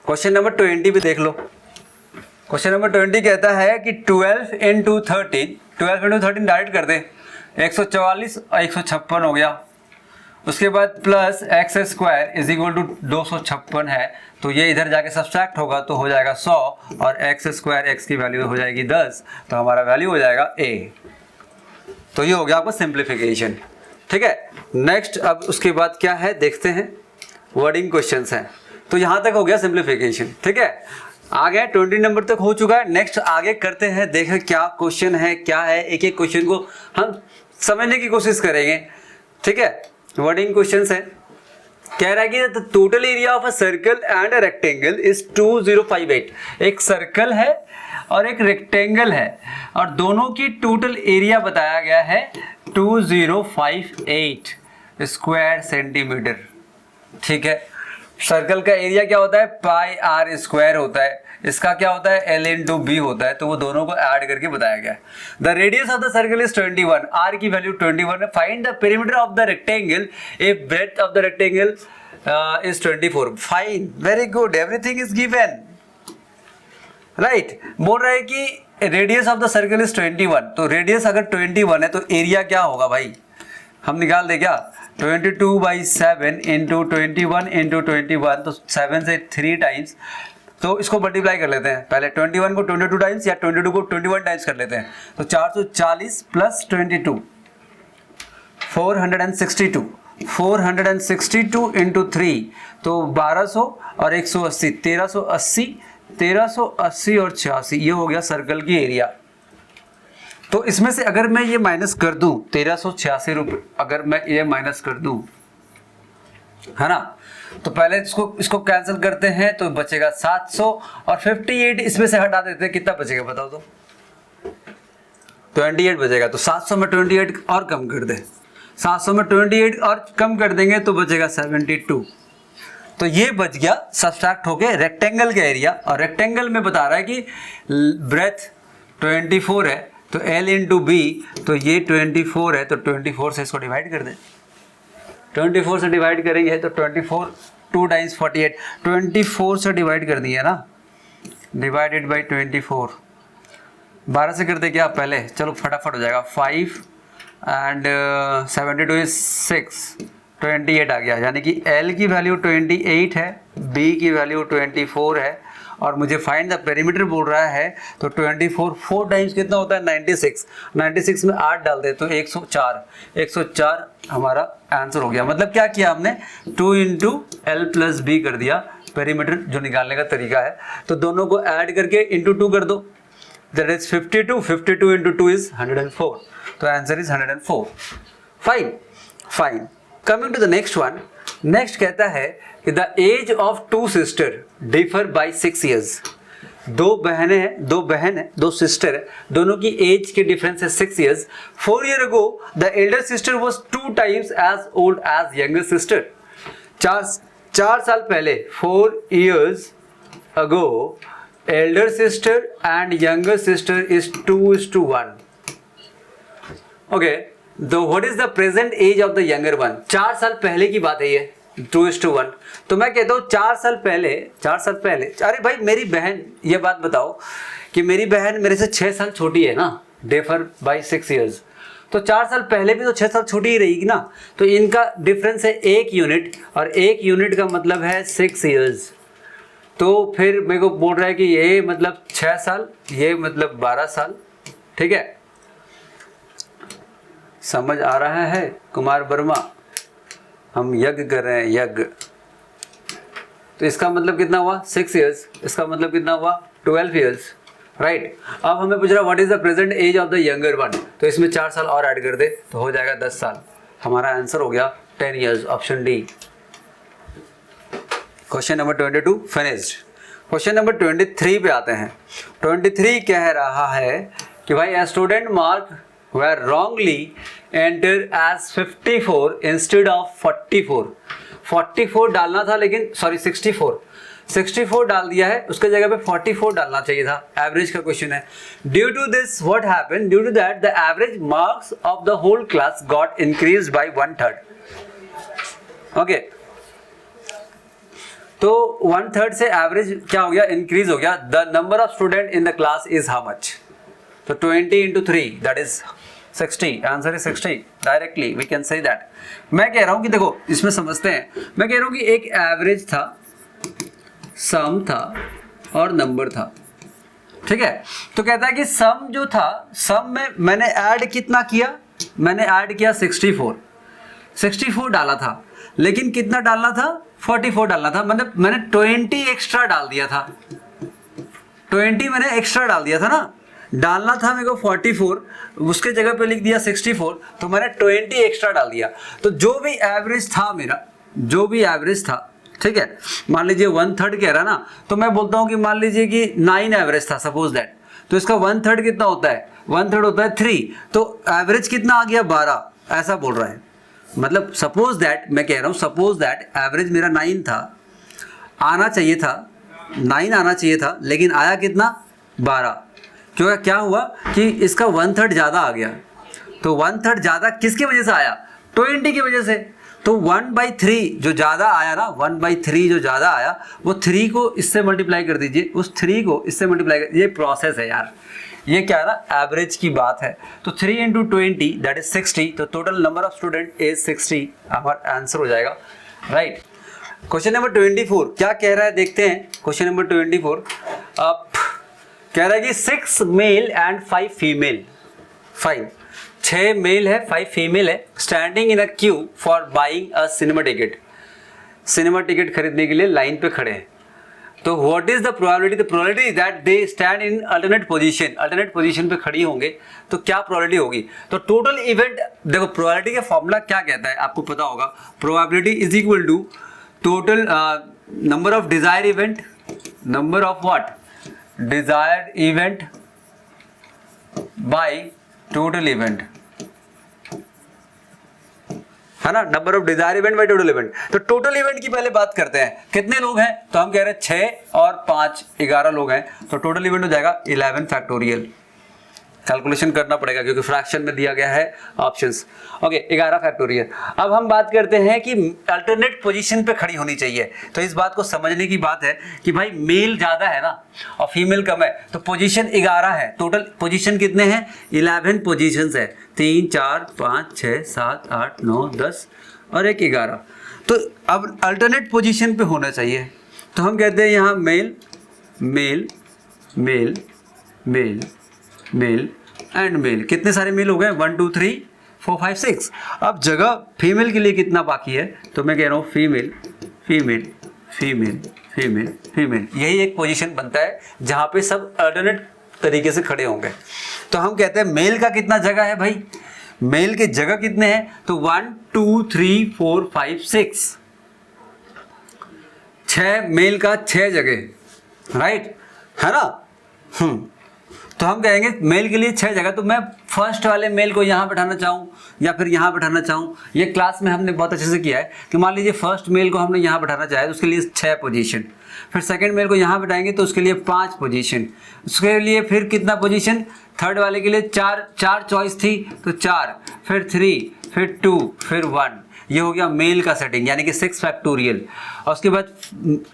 क्वेश्चन नंबर 20 भी देख लो। क्वेश्चन नंबर 20 कहता है कि 12 इंटू 13 डायरेक्ट कर दे, 144 और 156 हो गया। उसके बाद plus x square is equal to 256 है, तो ये इधर जाके सब्सट्रैक्ट होगा तो हो जाएगा 100 और एक्स स्क्वायर एक्स की वैल्यू हो जाएगी 10, तो हमारा वैल्यू हो जाएगा ए। तो ये हो गया आपका सिंप्लीफिकेशन, ठीक है। नेक्स्ट अब उसके बाद क्या है देखते हैं, वर्डिंग क्वेश्चंस हैं। तो यहाँ तक हो गया सिंप्लीफिकेशन, ठीक है। आगे 20 नंबर तक हो चुका है। नेक्स्ट आगे करते हैं, देखें क्या क्वेश्चन है, क्या है, एक एक क्वेश्चन को हम समझने की कोशिश करेंगे, ठीक है। वर्डिंग क्वेश्चंस है, कह रहा है कि the total area of a circle and a rectangle is 2058। एक सर्कल है और एक रेक्टेंगल है और दोनों की टोटल एरिया बताया गया है 2058 स्क्वायर सेंटीमीटर, ठीक है। सर्कल का एरिया क्या होता है, पाई आर स्क्वायर होता है, इसका क्या होता है एल इंटू बी होता है, तो वो दोनों को ऐड करके बताया गया है। The radius of the circle is 21, R की वैल्यू 21 है। Find the perimeter of the rectangle if breadth of the rectangle is 24। Fine, very good, everything is given, right. बोल रहा है कि radius of the circle is 21, तो radius अगर 21 है तो एरिया क्या होगा भाई, हम निकाल दे क्या, 22/7 इंटू 21 इंटू 21, तो 7 से 3 टाइम्स, तो इसको मल्टीप्लाई कर लेते हैं। पहले 21 को 22 टाइम्स या 22 को 21 टाइम्स कर लेते हैं, तो 440 प्लस 22 462, 462 इंटू 3 तो 1200 और 180 1380, 1380 और 86, ये हो गया सर्कल की एरिया। तो इसमें से अगर मैं ये माइनस कर दूं 1386 रुपये, अगर मैं ये माइनस कर दूं, है ना, तो पहले इसको कैंसिल करते हैं तो बचेगा 700 और 58 इसमें से हटा देते हैं, कितना बचेगा बताओ तो, 28 बचेगा। तो 700 में 28 और कम कर दे, 700 में 28 और कम कर देंगे तो बचेगा 72। तो ये बच गया सब्सट्रैक्ट होके रेक्टेंगल का एरिया, और रेक्टेंगल में बता रहा है कि ब्रेथ 24 है, तो L इंटू बी, तो ये 24 है, तो 24 से इसको डिवाइड कर दें। 24 से डिवाइड करेंगे तो 24 2 टाइम्स 48, 24 से डिवाइड कर दिया ना, डिवाइडेड बाई 24, 12 से कर दे क्या पहले, चलो फटाफट हो जाएगा, 5 एंड 72 इज 6, 28 आ गया। यानी कि L की वैल्यू 28 है, B की वैल्यू 24 है, और मुझे फाइंड द पेरीमीटर बोल रहा है, तो 24 4 टाइम्स कितना होता है 96, 96 में 8 डाल दे तो 104, 104 हमारा आंसर हो गया। मतलब क्या किया हमने, 2 इंटू एल प्लस बी कर दिया, पेरीमीटर जो निकालने का तरीका है। तो दोनों को ऐड करके इंटू 2 कर दो, दैट इज 52, 52 इंटू 2 इज 104, तो answer is 104। Fine fine, coming to the next one. Next कहता है कि the age of 2 sister differ by 6 years. दो बहन है, 2 सिस्टर है, दोनों की एज के डिफरेंस है 6 years. 4 year ago the elder sister was 2 times age old age younger sister. 4 साल पहले, 4 years ago, elder sister and younger sister is 2:1. Okay, what is the present age of the younger one? 4 साल पहले की बात है ये, 2:1। तो मैं कहता हूँ 4 साल पहले, अरे भाई मेरी बहन, ये बात बताओ कि मेरी बहन मेरे से 6 साल छोटी है ना, डिफर बाई 6 years, तो 4 साल पहले भी तो 6 साल छोटी ही रहेगी ना। तो इनका डिफरेंस है 1 यूनिट, और 1 यूनिट का मतलब है 6 years। तो फिर मेरे को बोल रहा है कि ये मतलब 6 साल, ये मतलब 12 साल, ठीक है। समझ आ रहा है कुमार वर्मा, हम यज्ञ कर रहे हैं, यज्ञ। तो इसका मतलब कितना हुआ 6 years, इसका मतलब कितना हुआ 12 years, राइट। अब हमें पूछ रहा what is the present age of the younger one, तो इसमें 4 साल और ऐड कर दे तो हो जाएगा 10 साल। हमारा आंसर हो गया 10 years, option D. Question number 22 finished. Question number 23 पे आते हैं। 23 कह रहा है कि भाई a student mark were wrongly entered as 54 instead of 44। 44 डालना था लेकिन 64 डाल दिया है, उसके जगह पे 44 डालना चाहिए था। एवरेज का क्वेश्चन है। Due to this what happened, due to that the average marks of the whole class got increased by 1/3। Okay, तो 1/3 से एवरेज क्या हो गया, इंक्रीज हो गया। The number of student in the class is how much, तो 20 into 3 that is 60। Answer is 60 directly we can say that. मैं कह रहा हूं कि देखो इसमें समझते हैं, मैं कह रहा हूं कि एक एवरेज था, सम था और नंबर था, ठीक है। तो कहता है कि सम जो था, सम में मैंने ऐड कितना किया, मैंने ऐड किया 64 डाला था, लेकिन कितना डालना था, 44 डालना था। मतलब मैंने 20 एक्स्ट्रा डाल दिया था, 20 मैंने एक्स्ट्रा डाल दिया था ना, डालना था मेरे को 44, उसके जगह पे लिख दिया 64, तो मैंने 20 एक्स्ट्रा डाल दिया। तो जो भी एवरेज था मेरा, जो भी एवरेज था, ठीक है, मान लीजिए 1/3 कह रहा ना, तो मैं बोलता हूँ कि मान लीजिए कि 9 एवरेज था सपोज दैट, तो इसका 1/3 कितना होता है, 1/3 होता है 3, तो एवरेज कितना आ गया 12, ऐसा बोल रहा है। मतलब सपोज दैट, मैं कह रहा हूँ सपोज दैट एवरेज मेरा 9 था, आना चाहिए था 9 आना चाहिए था, लेकिन आया कितना 12। क्योंकि क्या हुआ कि इसका 1/3 ज़्यादा आ गया, तो 1/3 ज़्यादा किसकी वजह से आया, 20 की वजह से। तो 1/3 जो ज़्यादा आया ना, 1/3 जो ज़्यादा आया, वो 3 को इससे मल्टीप्लाई कर दीजिए, उस 3 को इससे मल्टीप्लाई कर, ये प्रोसेस है यार, ये क्या है ना, एवरेज की बात है। तो 3 into 20 दैट इज 60, तो total number of student is 60, हमारा आंसर हो जाएगा, राइट। क्वेश्चन नंबर 24 क्या कह रहा है देखते हैं। क्वेश्चन नंबर 24 अब कह रहा है कि 6 मेल एंड 5 फीमेल, 6 मेल है 5 फीमेल है, standing in a queue for buying a cinema ticket, cinema ticket खरीदने के लिए लाइन पे खड़े हैं। तो what is the probability, the probability that they stand in alternate position पे खड़ी होंगे, तो क्या प्रोबेबिलिटी होगी। तो टोटल इवेंट, देखो प्रोबेबिलिटी का फॉर्मूला क्या कहता है आपको पता होगा, probability is equal to total number of desire event, number of what, desired event by total event, है ना, number of desire event by total event. तो टोटल इवेंट की पहले बात करते हैं, कितने लोग हैं, तो हम कह रहे हैं 6 और 5 11 लोग हैं, तो टोटल इवेंट हो जाएगा 11 फैक्टोरियल। कैलकुलेशन करना पड़ेगा क्योंकि फ्रैक्शन में दिया गया है ऑप्शंस। Okay 11 factorial. अब हम बात करते हैं कि अल्टरनेट पोजीशन पे खड़ी होनी चाहिए, तो इस बात को समझने की बात है कि भाई मेल ज़्यादा है ना और फीमेल कम है, तो पोजीशन 11 है, टोटल पोजीशन कितने हैं, 11 पोजीशंस है, 3 4 5 6 7 8 9 10 और एक 11। तो अब अल्टरनेट पोजीशन पे होना चाहिए, तो हम कहते हैं यहाँ male male male male male and male, कितने सारे मेल हो गए, 1 2 3 4 5 6। अब जगह फीमेल के लिए कितना बाकी है, तो मैं कह रहा हूँ female female female female female, यही एक पोजीशन बनता है जहाँ पे सब अल्टरनेट तरीके से खड़े होंगे। तो हम कहते हैं मेल का कितना जगह है भाई, मेल के जगह कितने हैं, तो 1 2 3 4 5 6, 6 मेल का 6 जगह, राइट है ना। तो हम कहेंगे मेल के लिए 6 जगह, तो मैं फर्स्ट वाले मेल को यहाँ बैठाना चाहूँ या फिर यहाँ बैठाना चाहूँ, ये क्लास में हमने बहुत अच्छे से किया है कि मान लीजिए फर्स्ट मेल को हमने यहाँ बैठाना चाहे तो उसके लिए 6 पोजीशन, फिर सेकंड मेल को यहाँ बैठाएंगे तो उसके लिए 5 पोजीशन, उसके लिए फिर कितना पोजीशन, थर्ड वाले के लिए 4 चॉइस थी तो 4, फिर 3, फिर 2, फिर 1, ये हो गया मेल का सेटिंग यानी कि 6 फैक्टोरियल। और उसके बाद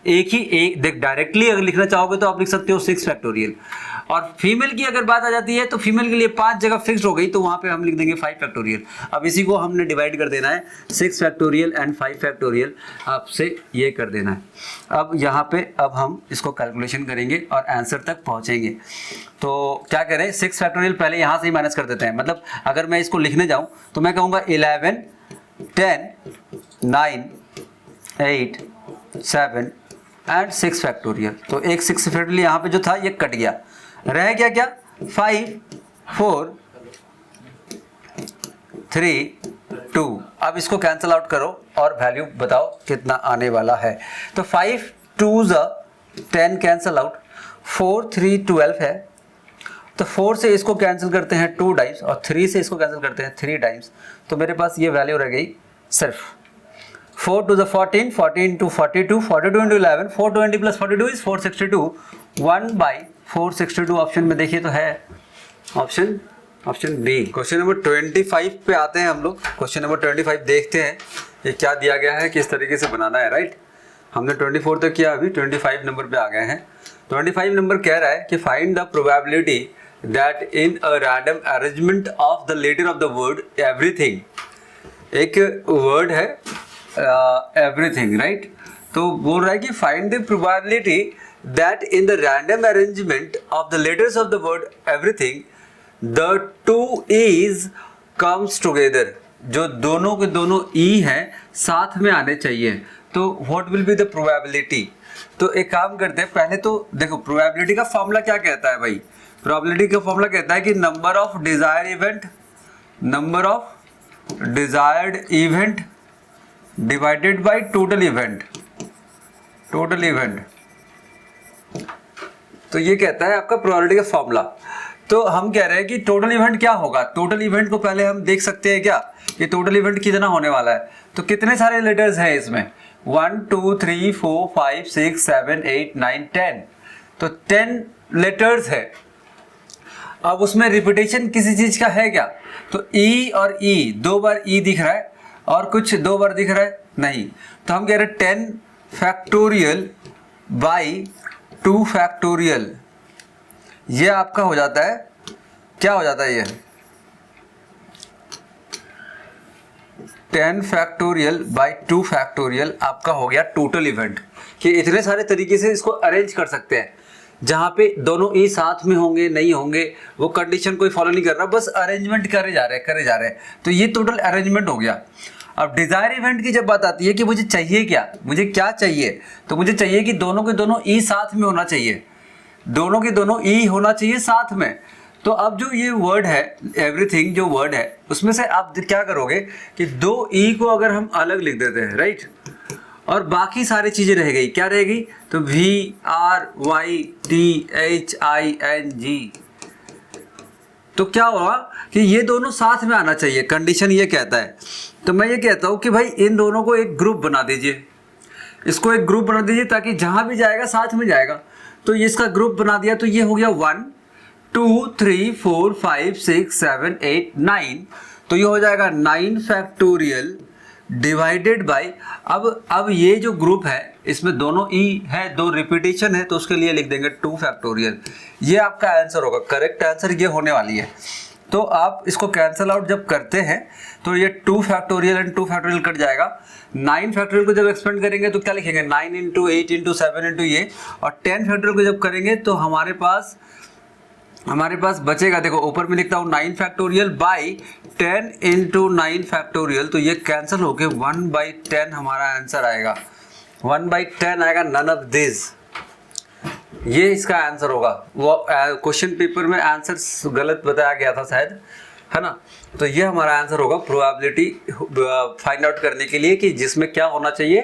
एक देख डायरेक्टली अगर लिखना चाहोगे तो आप लिख सकते हो 6 फैक्टोरियल। और फीमेल की अगर बात आ जाती है तो फीमेल के लिए 5 जगह फिक्स हो गई, तो वहाँ पे हम लिख देंगे 5 फैक्टोरियल। अब इसी को हमने डिवाइड कर देना है 6 फैक्टोरियल एंड 5 फैक्टोरियल, आपसे ये कर देना है। अब यहाँ पे अब हम इसको कैलकुलेशन करेंगे और आंसर तक पहुँचेंगे। तो क्या करें, 6 फैक्टोरियल पहले यहाँ से ही माइनस कर देते हैं। मतलब अगर मैं इसको लिखने जाऊँ तो मैं कहूँगा 11 10 9 8 7 एंड 6 फैक्टोरियल। तो एक 6 फैक्टोरियल यहाँ पे जो था ये कट गया, रह गया क्या 5 4 3 2। अब इसको कैंसिल आउट करो और वैल्यू बताओ कितना आने वाला है। तो 5 2 10 कैंसिल आउट, 4 3 12 है, तो 4 से इसको कैंसिल करते हैं 2 टाइम्स और 3 से इसको कैंसिल करते हैं 3 टाइम्स, तो मेरे पास ये वैल्यू रह गई सिर्फ 4 2 14, 14 2 42, 42 into 11, 420 plus 42 is 462, 1/462 ऑप्शन में देखिए तो है ऑप्शन डी। क्वेश्चन नंबर 25 पे आते हैं हम लोग। क्वेश्चन नंबर 25 देखते हैं ये क्या दिया गया है, किस तरीके से बनाना है, राइट। हमने 24 तक किया, अभी 25 नंबर पे आ गए हैं। 25 नंबर कह रहा है कि find the probability that in a random arrangement of the letter of the word everything. एक वर्ड है एवरीथिंग, राइट। तो बोल रहा है कि find the probability that in the random arrangement of the letters of the word everything the two E's comes together. जो दोनों के दोनों ई हैं साथ में आने चाहिए, तो what will be the probability. तो एक काम करते हैं, पहले तो देखो प्रोबेबिलिटी का फॉर्मूला क्या कहता है भाई। प्रोबेबिलिटी का फॉर्मूला कहता है कि number of desired event divided by total event. तो ये कहता है आपका प्रोबेबिलिटी का फॉर्मूला। तो हम कह रहे हैं कि टोटल इवेंट क्या होगा। टोटल इवेंट को पहले हम देख सकते हैं क्या, कि टोटल इवेंट कितना होने वाला है। तो कितने सारे लेटर्स हैं इसमें, 1 2 3 4 5 6 7 8 9 10, तो 10 लेटर्स है। अब उसमें रिपीटेशन किसी चीज का है क्या, तो ई और ई 2 बार ई दिख रहा है और कुछ 2 बार दिख रहा है नहीं। तो हम कह रहे हैं 10 फैक्टोरियल बाई 2 फैक्टोरियल, ये आपका हो जाता है, क्या हो जाता है ये 10 फैक्टोरियल बाई 2 फैक्टोरियल आपका हो गया टोटल इवेंट। कि इतने सारे तरीके से इसको अरेंज कर सकते हैं, जहां पे दोनों ई साथ में होंगे नहीं होंगे वो कंडीशन कोई फॉलो नहीं कर रहा, बस अरेंजमेंट करे जा रहे हैं। तो ये टोटल अरेंजमेंट हो गया। अब डिजायर इवेंट की जब बात आती है कि मुझे चाहिए क्या, मुझे क्या चाहिए, तो मुझे चाहिए कि दोनों के दोनों ई साथ में होना चाहिए, दोनों के दोनों ई होना चाहिए साथ में। तो अब जो ये वर्ड है एवरीथिंग, जो वर्ड है उसमें से आप क्या करोगे कि 2 ई को अगर हम अलग लिख देते हैं, राइट, और बाकी सारी चीजें रह गई, क्या रहेगी, तो VRYTHING। तो क्या हुआ कि ये दोनों साथ में आना चाहिए, कंडीशन ये कहता है। तो मैं ये कहता हूं कि भाई इन दोनों को एक ग्रुप बना दीजिए, इसको एक ग्रुप बना दीजिए ताकि जहां भी जाएगा साथ में जाएगा। तो ये इसका ग्रुप बना दिया, तो ये हो गया 1 2 3 4 5 6 7 8 9। तो ये हो जाएगा 9 फैक्टोरियल डिवाइडेड बाय, अब ये जो ग्रुप है इसमें दोनों ई है, 2 रिपीटेशन है, तो उसके लिए लिख देंगे 2 फैक्टोरियल। ये आपका आंसर होगा, करेक्ट आंसर ये होने वाली है। तो आप इसको कैंसिल आउट जब करते हैं तो ये 2 फैक्टोरियल एंड 2 फैक्टोरियल कट जाएगा। 9 फैक्टोरियल को जब एक्सपेंड करेंगे तो क्या लिखेंगे, 9 इंटू 8 इंटू 7 इंटू ये, और 10 फैक्टोरियल को जब करेंगे तो हमारे पास बचेगा, देखो ऊपर में लिखता हूँ 9 फैक्टोरियल बाई 10 इंटू 9 फैक्टोरियल, तो ये कैंसिल होके 1/10 हमारा आंसर आएगा, 1/10 आएगा, नन ऑफ दिस। ये इसका आंसर होगा। वो क्वेश्चन पेपर में आंसर गलत बताया गया था शायद, है ना। तो ये हमारा आंसर होगा प्रोबेबिलिटी फाइंड आउट करने के लिए कि जिसमें क्या होना चाहिए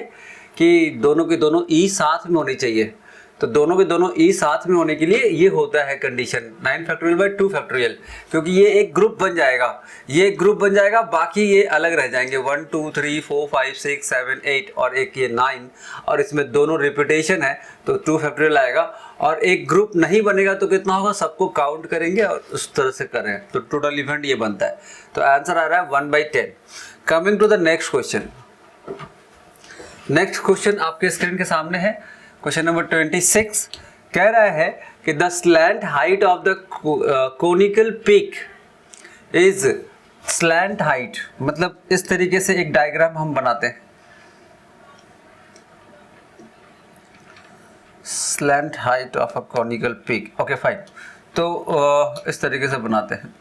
कि दोनों के दोनों ई साथ में होनी चाहिए। तो दोनों के दोनों ई साथ में होने के लिए ये होता है कंडीशन 9 फैक्टोरियल बाई 2 फैक्टोरियल, क्योंकि ये एक ग्रुप बन जाएगा, ये एक ग्रुप बन जाएगा, बाकी ये अलग रह जाएंगे 1 2 3 4 5 6 7 8 और एक ये 9, और इसमें दोनों रिपीटेशन है तो 2 फैक्टोरियल आएगा। और एक ग्रुप नहीं बनेगा तो कितना होगा, सबको काउंट करेंगे और उस तरह से करें, तो टोटल इवेंट ये बनता है। तो आंसर आ रहा है 1/10। Coming to the next question. Next question आपके स्क्रीन के सामने है, क्वेश्चन नंबर 26 कह रहा है कि the slant height of the conical peak is, slant height मतलब इस तरीके से एक डायग्राम हम बनाते हैं, slant height of a conical peak, okay fine. तो इस तरीके से बनाते हैं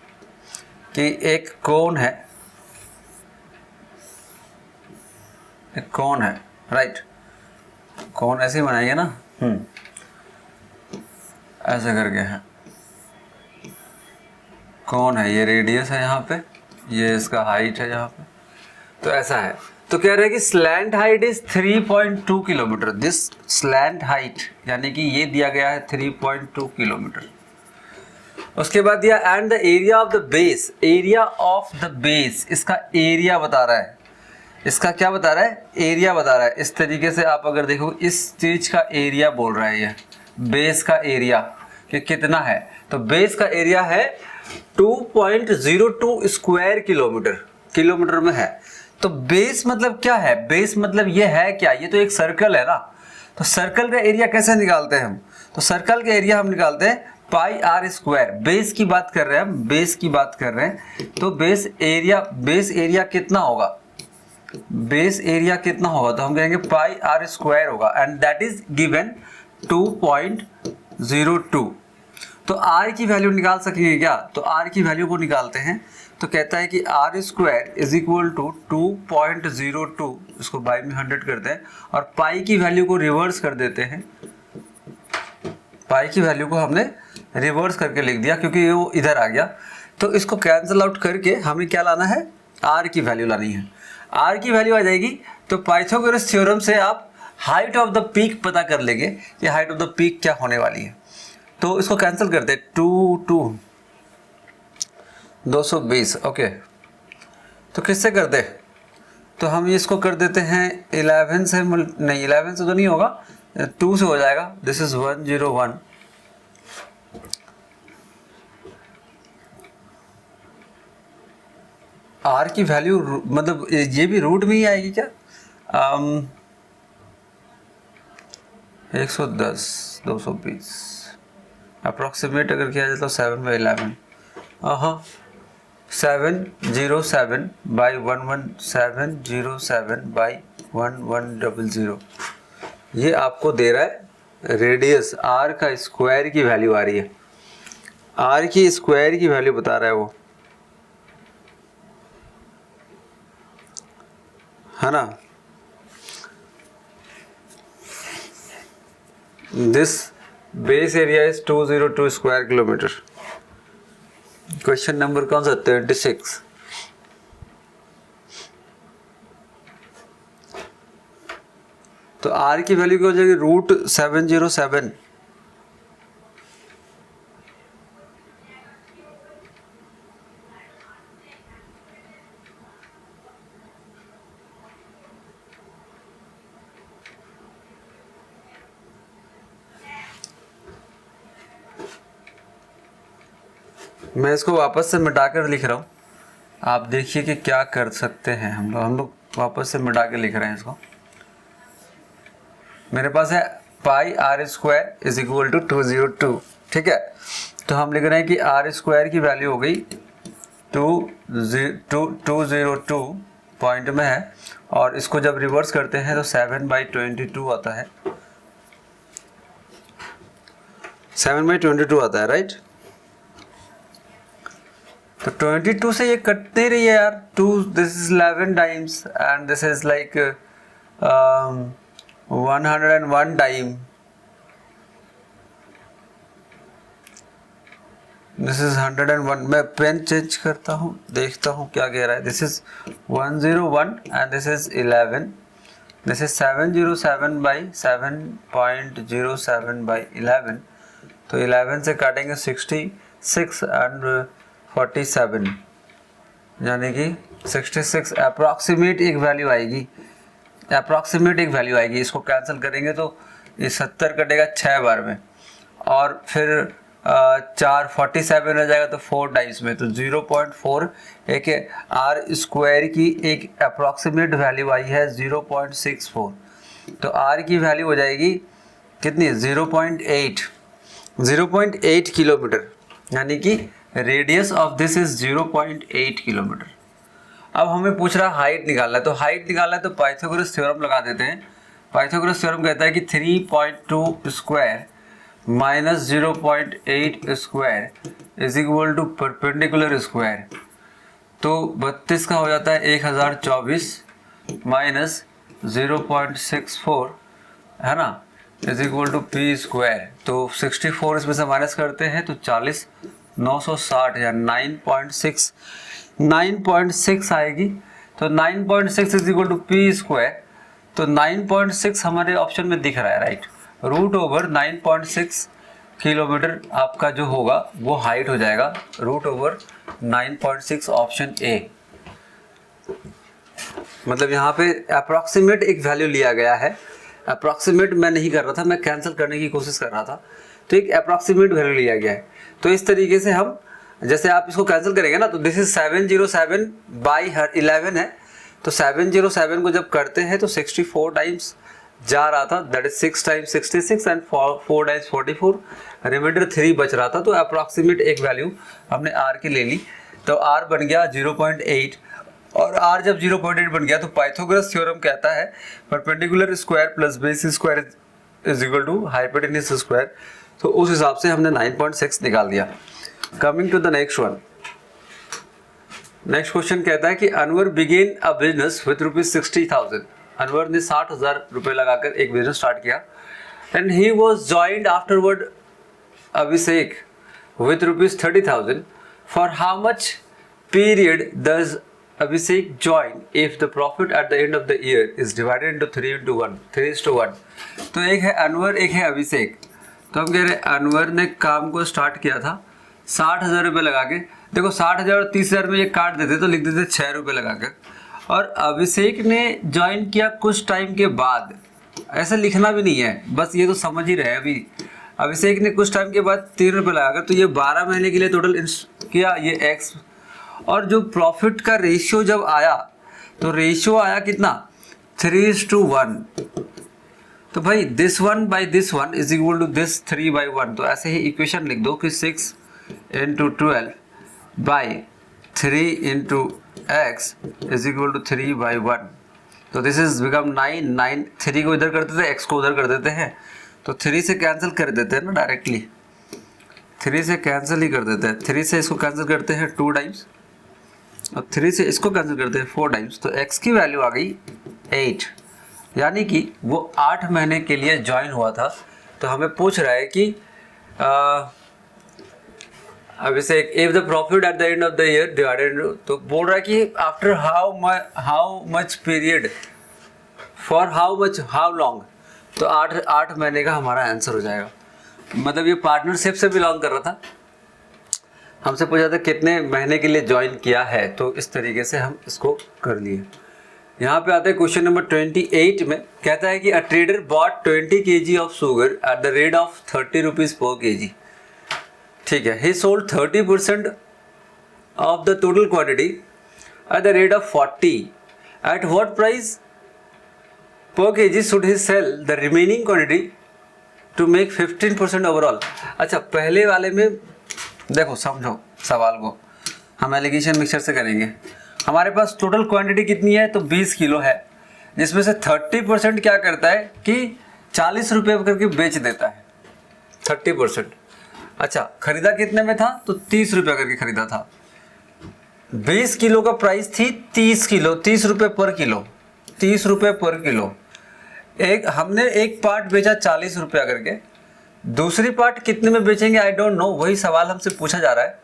कि एक कोन है, एक कोन है, राइट, कोन ऐसे ही बनाएंगे ना, ऐसे करके है, कोन है, ये रेडियस है यहाँ पे, ये इसका हाइट है यहाँ पे, तो ऐसा है, तो कह रहे हैं कि slant height is 3.2 kilometre. This slant height यानी कि ये दिया गया है 3.2 किलोमीटर। उसके बाद दिया and the area of the base, area of the base, इसका एरिया बता रहा है, इसका क्या बता रहा है, एरिया बता रहा है। इस तरीके से आप अगर देखो इस चीज का एरिया बोल रहा है, ये बेस का एरिया कि कितना है, तो बेस का एरिया है 2.02 स्क्वायर किलोमीटर, किलोमीटर में है। तो बेस मतलब क्या है, बेस मतलब ये है क्या, ये तो एक सर्कल है ना, तो सर्कल का एरिया कैसे निकालते हैं हम, तो सर्कल का एरिया हम निकालते हैं पाई आर स्क्वायर। बेस की बात कर रहे हैं हम, बेस की बात कर रहे हैं, तो बेस एरिया कितना होगा, बेस एरिया कितना होगा, तो हम कहेंगे पाई आर स्क्वायर होगा एंड दैट इज गिवन 2.02। तो आर की वैल्यू निकाल सकेंगे क्या, तो आर की वैल्यू को निकालते हैं, तो कहता है कि R square is equal to 2.02, इसको बाई में 100 करते हैं और पाई की वैल्यू को रिवर्स कर देते हैं, पाई की वैल्यू को हमने रिवर्स करके लिख दिया क्योंकि वो इधर आ गया। तो इसको कैंसिल आउट करके हमें क्या लाना है, आर की वैल्यू लानी है। आर की वैल्यू आ जाएगी तो पाइथागोरस थ्योरम से आप हाइट ऑफ द पीक पता कर लेंगे कि हाइट ऑफ द पीक क्या होने वाली है। तो इसको कैंसिल करते हैं, 220, ओके। तो किससे करते, तो हम इसको कर देते हैं 11 से, नहीं 11 से तो नहीं होगा, 2 से हो जाएगा। दिस इज 101, आर की वैल्यू मतलब ये भी रूट में ही आएगी क्या, 110, 220 अप्रॉक्सीमेट अगर किया जाए तो 7/11, 707 बाई 11707/1100, ये आपको दे रहा है रेडियस आर का स्क्वायर की वैल्यू आ रही है, आर की स्क्वायर की वैल्यू बता रहा है वो, है ना। This base area is 202 square kilometre. Question number कौन सा, 36। तो आर की वैल्यू क्या हो जाएगी, √707। मैं इसको वापस से मिटाकर लिख रहा हूँ, आप देखिए कि क्या कर सकते हैं हम लोग वापस से मिटा के लिख रहे हैं इसको। मेरे पास है pi r square is equal to 202, ठीक है। तो हम लिख रहे हैं कि आर स्क्वायर की वैल्यू हो गई 202 पॉइंट में है, और इसको जब रिवर्स करते हैं तो 7/22 आता है, 7/22 आता है, राइट। तो 22 से ये कटते रही है यार, 2 this is 11 times and this is like 101 time, this is 101। मैं पेन चेंज करता हूँ, देखता हूँ क्या कह रहा है। This is 101 and this is 11, this is 707/7.07/11। तो 11 से काटेंगे 66 एंड 47, यानी कि 66 अप्रॉक्सीमेट एक वैल्यू आएगी, अप्रॉक्सीमेट एक वैल्यू आएगी। इसको कैंसिल करेंगे तो ये 70 कटेगा 6 बार में, और फिर 47 हो जाएगा तो 4 टाइम्स में, तो 0.4 एक आर स्क्वायर की एक अप्रॉक्सीमेट वैल्यू आई है 0.64। तो आर की वैल्यू हो जाएगी कितनी, 0.8 किलोमीटर, यानी कि radius of this is 0.8 kilometre. अब हमें पूछ रहा है हाइट निकालना है, तो हाइट निकालना है तो पाइथागोरस थ्योरम लगा देते हैं। पाइथागोरस थ्योरम कहता है कि 3.2 square minus 0.8 square is equal to perpendicular square. तो 32 का हो जाता है 1024 माइनस 0.64, है ना, is equal to P square. तो 64 इसमें से माइनस करते हैं तो 40, 960 या 9.6 आएगी। तो 9.6 is equal to P square, तो 9.6 हमारे ऑप्शन में दिख रहा है, राइट। रूट ओवर 9.6 किलोमीटर आपका जो होगा वो हाइट हो जाएगा, रूट ओवर 9.6 ऑप्शन ए। मतलब यहाँ पे अप्रॉक्सीमेट एक वैल्यू लिया गया है, अप्रॉक्सीमेट मैं नहीं कर रहा था, मैं कैंसिल करने की कोशिश कर रहा था, तो एक अप्रॉक्सीमेट वैल्यू लिया गया है। तो इस तरीके से हम, जैसे आप इसको कैंसिल करेंगे ना, तो दिस इज 707 बाई 11 है, तो 707 को जब करते हैं तो 64 टाइम्स जा रहा था, that is 6 times 66 and 4 times 44, remainder 3 बच रहा था। तो अप्रॉक्सीमेट एक वैल्यू हमने आर की ले ली, तो आर बन गया 0.8, और आर जब 0.8 बन गया तो पाइथागोरस थ्योरम कहता है perpendicular square plus base square is equal to hypotenuse square, तो उस हिसाब से हमने 9.6 निकाल दिया। Coming to the next one, next question कहता है कि Anwar began a business with ₹60,000। Anwar ने 60,000 रुपये लगाकर एक बिजनेस स्टार्ट किया, and he was joined afterward Abhishek with ₹30,000। For how much period does Abhishek join if the profit at the end of the year is divided into 3:1। तो एक है अनवर, एक है अभिषेक। तो हम कह रहे हैं अनवर ने काम को स्टार्ट किया था 60,000 रुपये लगा के, देखो 60,000 और 30,000 में ये काट देते तो लिख देते 6 रुपये लगा कर, और अभिषेक ने ज्वाइन किया कुछ टाइम के बाद, ऐसा लिखना भी नहीं है, बस ये तो समझ ही रहे अभी। अभिषेक ने कुछ टाइम के बाद 3 रुपये लगाकर, तो ये 12 महीने के लिए टोटल किया ये एक्स, और जो प्रॉफिट का रेशियो जब आया तो रेशियो आया कितना 3:1। तो भाई this one by this one is equal to this 3/1। तो ऐसे ही इक्वेशन लिख दो कि 6 × 12 by 3 × x is equal to 3/1। तो दिस इज बिकम 9, 3 को इधर कर देते हैं, x को उधर कर देते हैं, तो 3 से कैंसिल कर देते हैं ना डायरेक्टली, 3 से कैंसिल ही कर देते हैं। 3 से इसको कैंसिल करते हैं 2 टाइम्स, और 3 से इसको कैंसिल करते हैं 4 टाइम्स, तो x की वैल्यू आ गई 8, यानी कि वो 8 महीने के लिए ज्वाइन हुआ था। तो हमें पूछ रहा है कि Abhishek if the profit at the end of the year divided, तो बोल रहा है कि after how much period, for how long, तो 8 महीने का हमारा आंसर हो जाएगा। मतलब ये पार्टनरशिप से बिलोंग कर रहा था, हमसे पूछा था कितने महीने के लिए ज्वाइन किया है, तो इस तरीके से हम इसको कर लिए। यहाँ पे आता है क्वेश्चन नंबर 28 में, कहता है कि a trader bought 20 kg of sugar at the rate of 30 rupees per kg। ठीक है, he sold 30% of the total quantity at the rate of 40। At what price per kg should he sell the remaining quantity to make 15% overall. अच्छा, पहले वाले में देखो, समझो सवाल को, हम एलिगेशन मिक्सचर से करेंगे। हमारे पास टोटल क्वांटिटी कितनी है, तो 20 किलो है, जिसमें से 30% क्या करता है कि 40 रुपये करके बेच देता है, 30%। अच्छा, खरीदा कितने में था, तो 30 रुपये करके खरीदा था। 20 किलो का प्राइस थी 30 किलो, 30 रुपये पर किलो, 30 रुपये पर किलो। हमने एक पार्ट बेचा 40 रुपया करके, दूसरी पार्ट कितने में बेचेंगे आई डोंट नो, वही सवाल हमसे पूछा जा रहा है।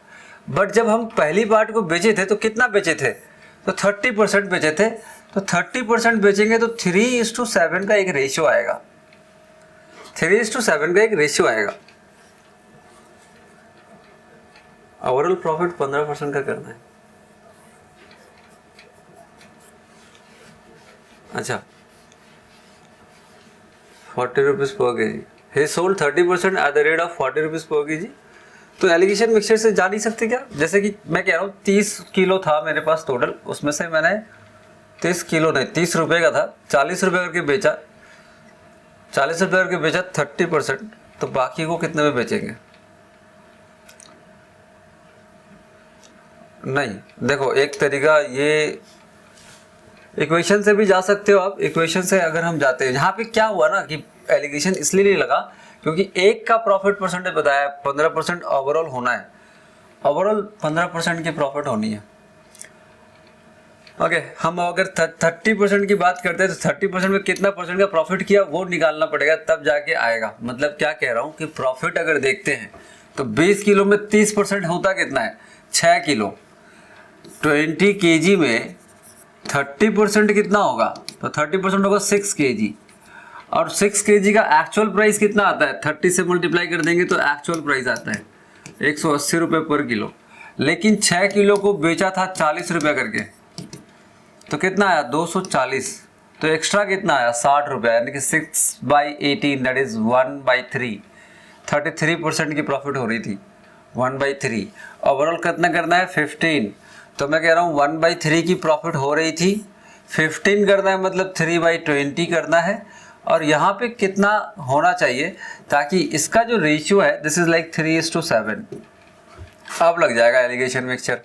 बट जब हम पहली पार्ट को बेचे थे तो कितना बेचे थे, तो 30% बेचे थे, तो 30% बेचेंगे तो 3:7 का एक रेशियो आएगा, 3:7 का एक रेशियो आएगा। ओवरऑल प्रॉफिट 15% का करना है। अच्छा, 40 rupees per kg, he sold 30% at the rate of 40 rupees per kg। तो एलिगेशन मिक्सचर से जा नहीं सकते क्या, जैसे कि मैं कह रहा हूँ 30 किलो था मेरे पास टोटल, उसमें से मैंने 30 किलो नहीं 30 रुपये का था, 40 रुपये करके बेचा, 40 रुपये करके बेचा 30%, तो बाकी को कितने में बेचेंगे। नहीं, देखो एक तरीका, ये इक्वेशन से भी जा सकते हो आप। इक्वेशन से अगर हम जाते हैं, यहाँ पे क्या हुआ ना कि एलिगेशन इसलिए नहीं लगा क्योंकि एक का प्रॉफिट परसेंटेज बताया, 15% ओवरऑल होना है, ओवरऑल 15% की प्रॉफिट होनी है। ओके, हम अगर 30% की बात करते हैं तो 30% में कितना परसेंट का प्रॉफिट किया वो निकालना पड़ेगा, तब जाके आएगा। मतलब क्या कह रहा हूँ कि प्रॉफिट अगर देखते हैं तो 20 किलो में 30% होता कितना है, 6 किलो। 20 kg में 30% कितना होगा, तो 30% होगा 6 kg, और 6 kg का एक्चुअल प्राइस कितना आता है, 30 से मल्टीप्लाई कर देंगे तो एक्चुअल प्राइस आता है 180 रुपये पर किलो। लेकिन 6 किलो को बेचा था 40 रुपये करके, तो कितना आया 240, तो एक्स्ट्रा कितना आया 60 रुपये, यानी कि 6/18 दैट इज 1/3, 33% की प्रॉफिट हो रही थी 1/3। ओवरऑल कितना करना है 15, तो मैं कह रहा हूँ 1/3 की प्रॉफिट हो रही थी, 15 करना है मतलब 3/20 करना है, और यहाँ पे कितना होना चाहिए ताकि इसका जो रेशियो है दिस इज लाइक 3:7। अब लग जाएगा एलिगेशन मिक्सचर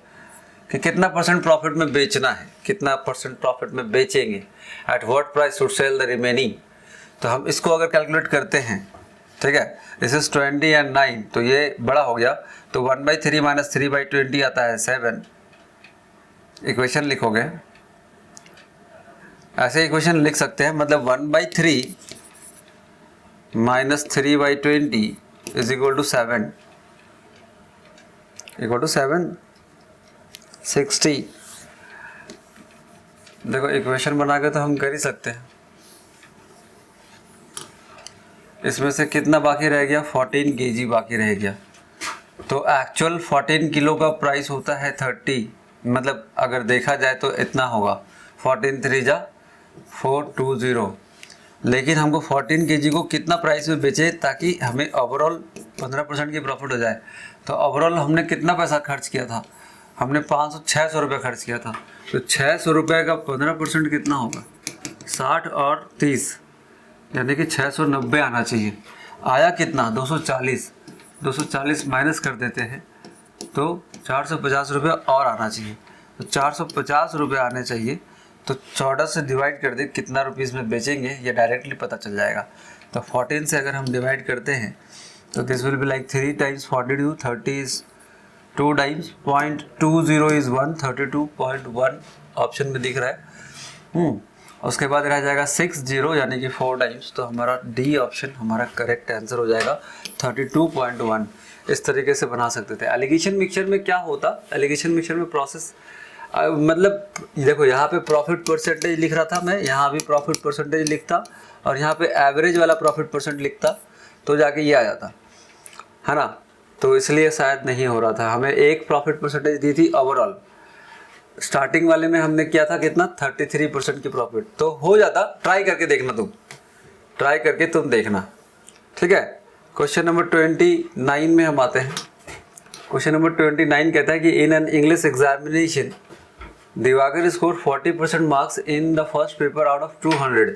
कि कितना परसेंट प्रॉफिट में बेचना है, कितना परसेंट प्रॉफिट में बेचेंगे, at what price to sell the remaining. तो हम इसको अगर कैलकुलेट करते हैं, ठीक है, दिस इज 20 एंड 9, तो ये बड़ा हो गया, तो 1/3 माइनस 3/20 आता है 7। इक्वेशन लिखोगे, ऐसे इक्वेशन लिख सकते हैं, मतलब 1/3 minus 3/20 is equal to 7, equal to 760। देखो इक्वेशन बना के तो हम कर ही सकते हैं। इसमें से कितना बाकी रह गया, 14 kg बाकी रह गया, तो एक्चुअल 14 किलो का प्राइस होता है 30, मतलब अगर देखा जाए तो इतना होगा 14 3 जा 420, लेकिन हमको 14 kg को कितना प्राइस में बेचे ताकि हमें ओवरऑल 15% की प्रॉफिट हो जाए। तो ओवरऑल हमने कितना पैसा खर्च किया था, हमने 600 रुपये खर्च किया था, तो 600 रुपये का 15% कितना होगा 60 और 30, यानी कि 690 आना चाहिए। आया कितना 240 माइनस कर देते हैं तो 450 रुपये और आना चाहिए, तो 450 रुपये आने चाहिए, तो 14 से डिवाइड कर दे कितना रुपीज़ में बेचेंगे ये डायरेक्टली पता चल जाएगा। तो 14 से अगर हम डिवाइड करते हैं तो this will be like 3 times 42, 30 is 2 times 0.20 is 1, 32.1 option में दिख रहा है। उसके बाद रह जाएगा 60 यानी कि 4 टाइम्स, तो हमारा डी ऑप्शन हमारा करेक्ट आंसर हो जाएगा 32.1। इस तरीके से बना सकते थे। एलिगेशन मिक्सचर में क्या होता, एलिगेशन मिक्सचर में प्रोसेस मतलब देखो यहाँ पे प्रॉफिट परसेंटेज लिख रहा था मैं, यहाँ भी प्रॉफिट परसेंटेज लिखता और यहाँ पे एवरेज वाला प्रॉफिट परसेंट लिखता तो जाके ये आ जाता है ना, तो इसलिए शायद नहीं हो रहा था। हमें एक प्रॉफिट परसेंटेज दी थी ओवरऑल, स्टार्टिंग वाले में हमने किया था कितना 33% की प्रॉफिट, तो हो जाता। ट्राई करके देखना, तुम ट्राई करके तुम देखना, ठीक है। क्वेश्चन नंबर 29 में हम आते हैं। क्वेश्चन नंबर 29 कहता है कि in an English examination Diwakar score 40% marks in the first paper out of 200।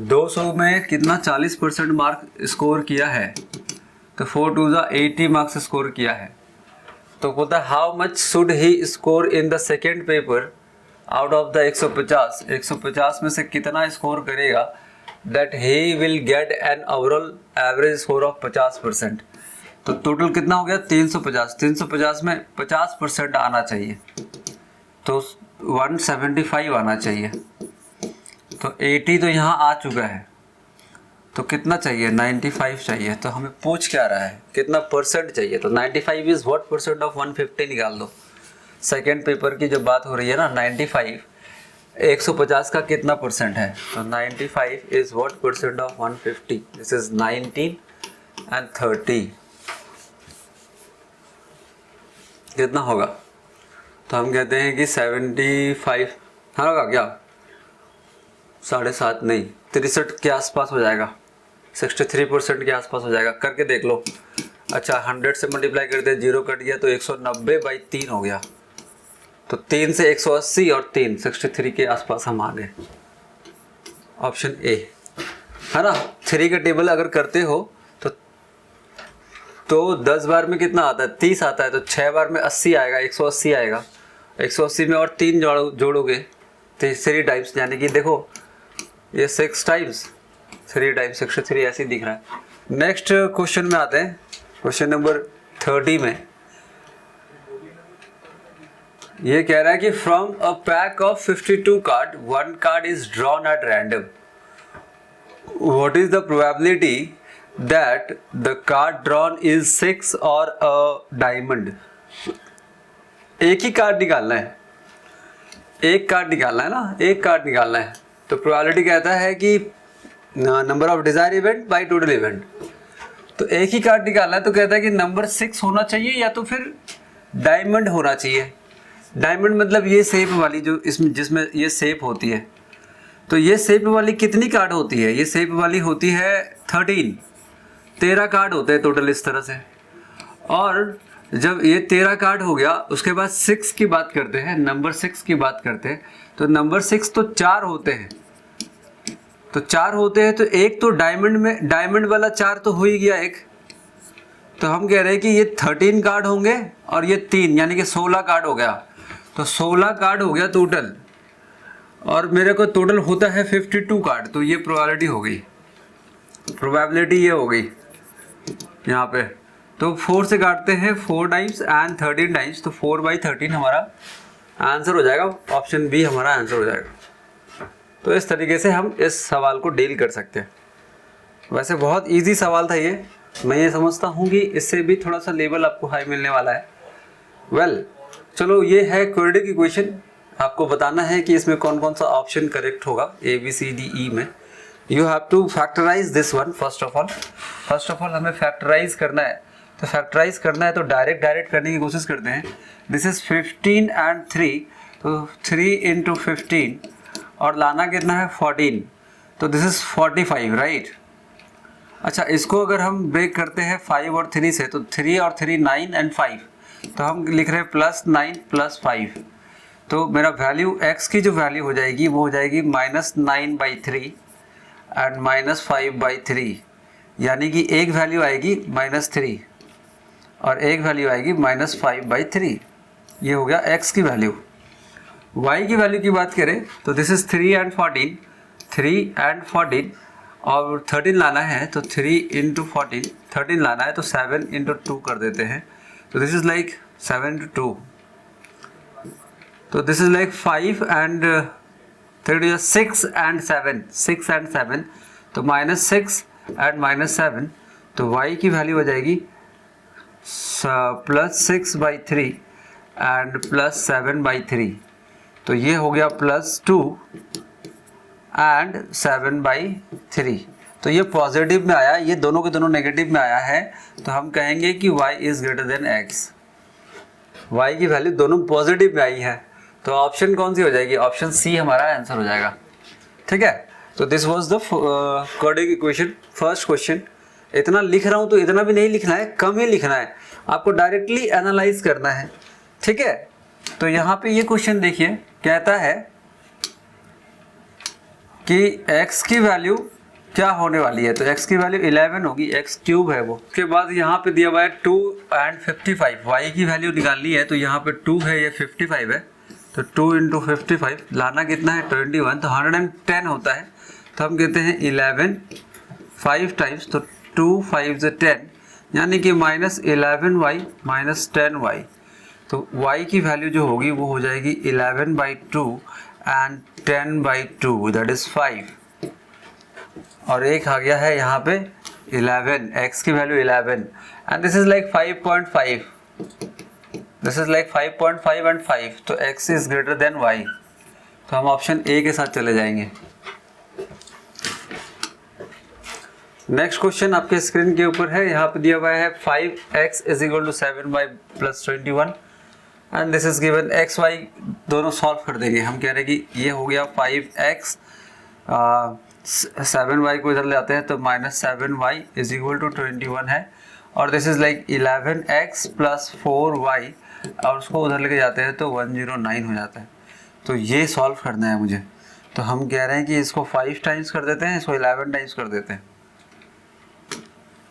200 में कितना 40% मार्क स्कोर किया है, तो 4 2 80 मार्क्स स्कोर किया है। तो बोलता है how much should he score in the second paper out of the 150। 150 में से कितना स्कोर करेगा that he will get an overall average score of 50%। तो टोटल कितना हो गया 350। 350 में 50% आना चाहिए, तो 175 आना चाहिए। तो 80 तो यहाँ आ चुका है, तो कितना चाहिए 95 चाहिए। तो हमें पूछ क्या रहा है कितना परसेंट चाहिए, तो 95 इज व्हाट परसेंट ऑफ 150 निकाल दो। सेकेंड पेपर की जब बात हो रही है ना, 95 150 का कितना परसेंट है, तो 95 is what percent of 150, this is 19 and 30 कितना होगा, तो हम कहते हैं कि 75 हाँ होगा क्या 7.5 नहीं 63 के आसपास हो जाएगा, 63% के आसपास हो जाएगा। करके देख लो। अच्छा 100 से मल्टीप्लाई कर दे, 0 कट गया तो 190/3 हो गया, तो 3 से 180 और 3 63 के आसपास हम आ गए। ऑप्शन ए है ना। 3 का टेबल अगर करते हो तो 10 बार में कितना आता है 30 आता है, तो 6 बार में 80 आएगा, 180 आएगा। 180 में और 3 जोड़ोगे 3 टाइम्स, यानी कि देखो ये 6 टाइम्स 3 टाइम्स 63 ऐसे ही दिख रहा है। नेक्स्ट क्वेश्चन में आते हैं। क्वेश्चन नंबर 30 में ये कह रहा है कि from a pack of 52 card 1 card is drawn at random, what is the probability that the card drawn is 6 or a diamond। एक ही कार्ड निकालना है, एक कार्ड निकालना है ना, एक कार्ड निकालना है। तो प्रोबेबिलिटी कहता है कि number of desire event by total event. तो एक ही कार्ड निकालना है, तो कहता है कि नंबर 6 होना चाहिए या तो फिर डायमंड होना चाहिए। डायमंड मतलब ये शेप वाली जो इसमें जिसमें ये शेप होती है। तो ये शेप वाली कितनी कार्ड होती है? ये शेप वाली होती है 13 कार्ड होते हैं टोटल इस तरह से। और जब ये 13 कार्ड हो गया, उसके बाद 6 की बात करते हैं, नंबर 6 की बात करते हैं। तो नंबर 6 तो 4 होते हैं, तो 4 होते हैं, तो एक तो डायमंड में, डायमंड वाला 4 तो हो ही गया एक। तो हम कह रहे हैं कि ये 13 कार्ड होंगे और ये 3, यानी कि 16 कार्ड हो गया। तो 16 कार्ड हो गया टोटल, और मेरे को टोटल होता है 52 कार्ड। तो ये प्रोबेबिलिटी हो गई, प्रोबेबिलिटी ये हो गई यहाँ पे। तो 4 से काटते हैं 4 टाइम्स एंड 13 टाइम्स, तो 4/13 हमारा आंसर हो जाएगा। ऑप्शन बी हमारा आंसर हो जाएगा। तो इस तरीके से हम इस सवाल को डील कर सकते हैं। वैसे बहुत इजी सवाल था ये, मैं ये समझता हूँ कि इससे भी थोड़ा सा लेवल आपको हाई मिलने वाला है। वेल, चलो ये है क्वाड्रेटिक इक्वेशन। आपको बताना है कि इसमें कौन कौन सा ऑप्शन करेक्ट होगा ABCDE में। You have to factorize this one first of all हमें फैक्टराइज करना है। तो फैक्टराइज करना है तो डायरेक्ट करने की कोशिश करते हैं। दिस इज 15 एंड 3, तो 3 × 15 और लाना कितना है 14, तो दिस इज 45, राइट। अच्छा, इसको अगर हम ब्रेक करते हैं 5 और 3 से, तो 3 और 3 9 एंड 5, तो हम लिख रहे हैं +9 + 5। तो मेरा वैल्यू x की जो वैल्यू हो जाएगी वो हो जाएगी -9/3 एंड -5/3, यानी कि एक वैल्यू आएगी -3 और एक वैल्यू आएगी -5/3। ये हो गया x की वैल्यू। y की वैल्यू की बात करें तो दिस इज 3 एंड 14 और 13 लाना है, तो 3 × 14, 13 लाना है तो 7 × 2 कर देते हैं। तो दिस इज लाइक 7 × 2, तो this is like 5 and 6 and 7, तो -6 एंड -7, तो y की वैल्यू हो जाएगी +6/3 एंड +7/3, तो ये हो गया +2 एंड 7/3। तो ये पॉजिटिव में आया, ये दोनों के दोनों नेगेटिव में आया है, तो हम कहेंगे कि y is greater than x। y की वैल्यू दोनों पॉजिटिव में आई है, तो ऑप्शन कौन सी हो जाएगी? ऑप्शन सी हमारा आंसर हो जाएगा। ठीक है, तो this was the quadratic equation first question. इतना लिख रहा हूँ तो इतना भी नहीं लिखना है, कम ही लिखना है, आपको डायरेक्टली एनालाइज करना है। ठीक है, तो यहाँ पे ये क्वेश्चन देखिए, कहता है कि x की वैल्यू क्या होने वाली है। तो x की वैल्यू 11 होगी, x³ है वो। उसके बाद यहाँ पे दिया हुआ है 2 एंड 55, y की वैल्यू निकालनी है, तो यहाँ पे 2 है, ये 55 है, तो 2 × 55 लाना कितना है 21, तो 110 होता है। तो हम कहते हैं 11 5 टाइम्स, तो 2 5 से 10, यानी कि -11y -10y। तो y की वैल्यू जो होगी वो हो जाएगी 11/2 एंड 10/2, दैट इज 5। और एक आ गया है यहाँ पे 11, x की value 11 and this is like 5.5, this is like 5.5 and 5, तो x is greater than y। तो हम ऑप्शन ए के साथ चले जाएंगे। नेक्स्ट क्वेश्चन आपके स्क्रीन के ऊपर है, यहाँ पे दिया हुआ है 5x = 7y + 21 and this is given. x y दोनों सॉल्व कर देंगे। हम कह रहे हैं कि ये हो गया 5x, 7y को इधर ले आते हैं तो -7y = 21 है, और this is like 11x + 4y, और उसको उधर लेके जाते हैं तो 109 हो जाता है। तो ये सॉल्व करना है मुझे। तो हम कह रहे हैं कि इसको 5 टाइम्स कर देते हैं, इसको 11 टाइम्स कर देते हैं,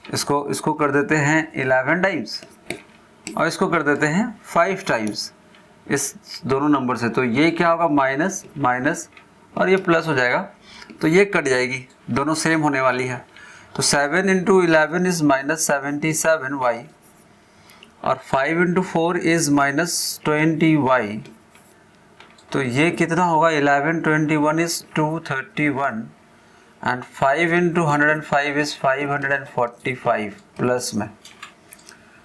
इसको कर देते हैं 11 टाइम्स, और इसको कर देते हैं 5 टाइम्स इस दोनों नंबर से। तो ये क्या होगा माइनस माइनस और ये प्लस हो जाएगा, तो ये कट जाएगी, दोनों सेम होने वाली है। तो 7 × 11 इज -77y और 5 × 4 इज -20y। तो ये कितना होगा 11 21 इज 231 एंड 5 × 105 इज 545 प्लस में।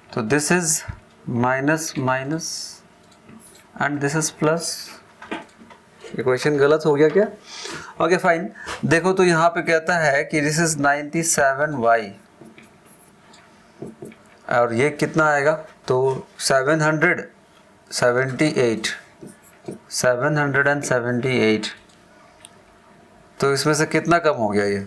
तो this is minus minus and this is plus, ये क्वेश्चन गलत हो गया क्या? Okay fine. देखो तो यहाँ पे कहता है कि दिस इज 97y और ये कितना आएगा, तो 778 तो इसमें से कितना कम हो गया, ये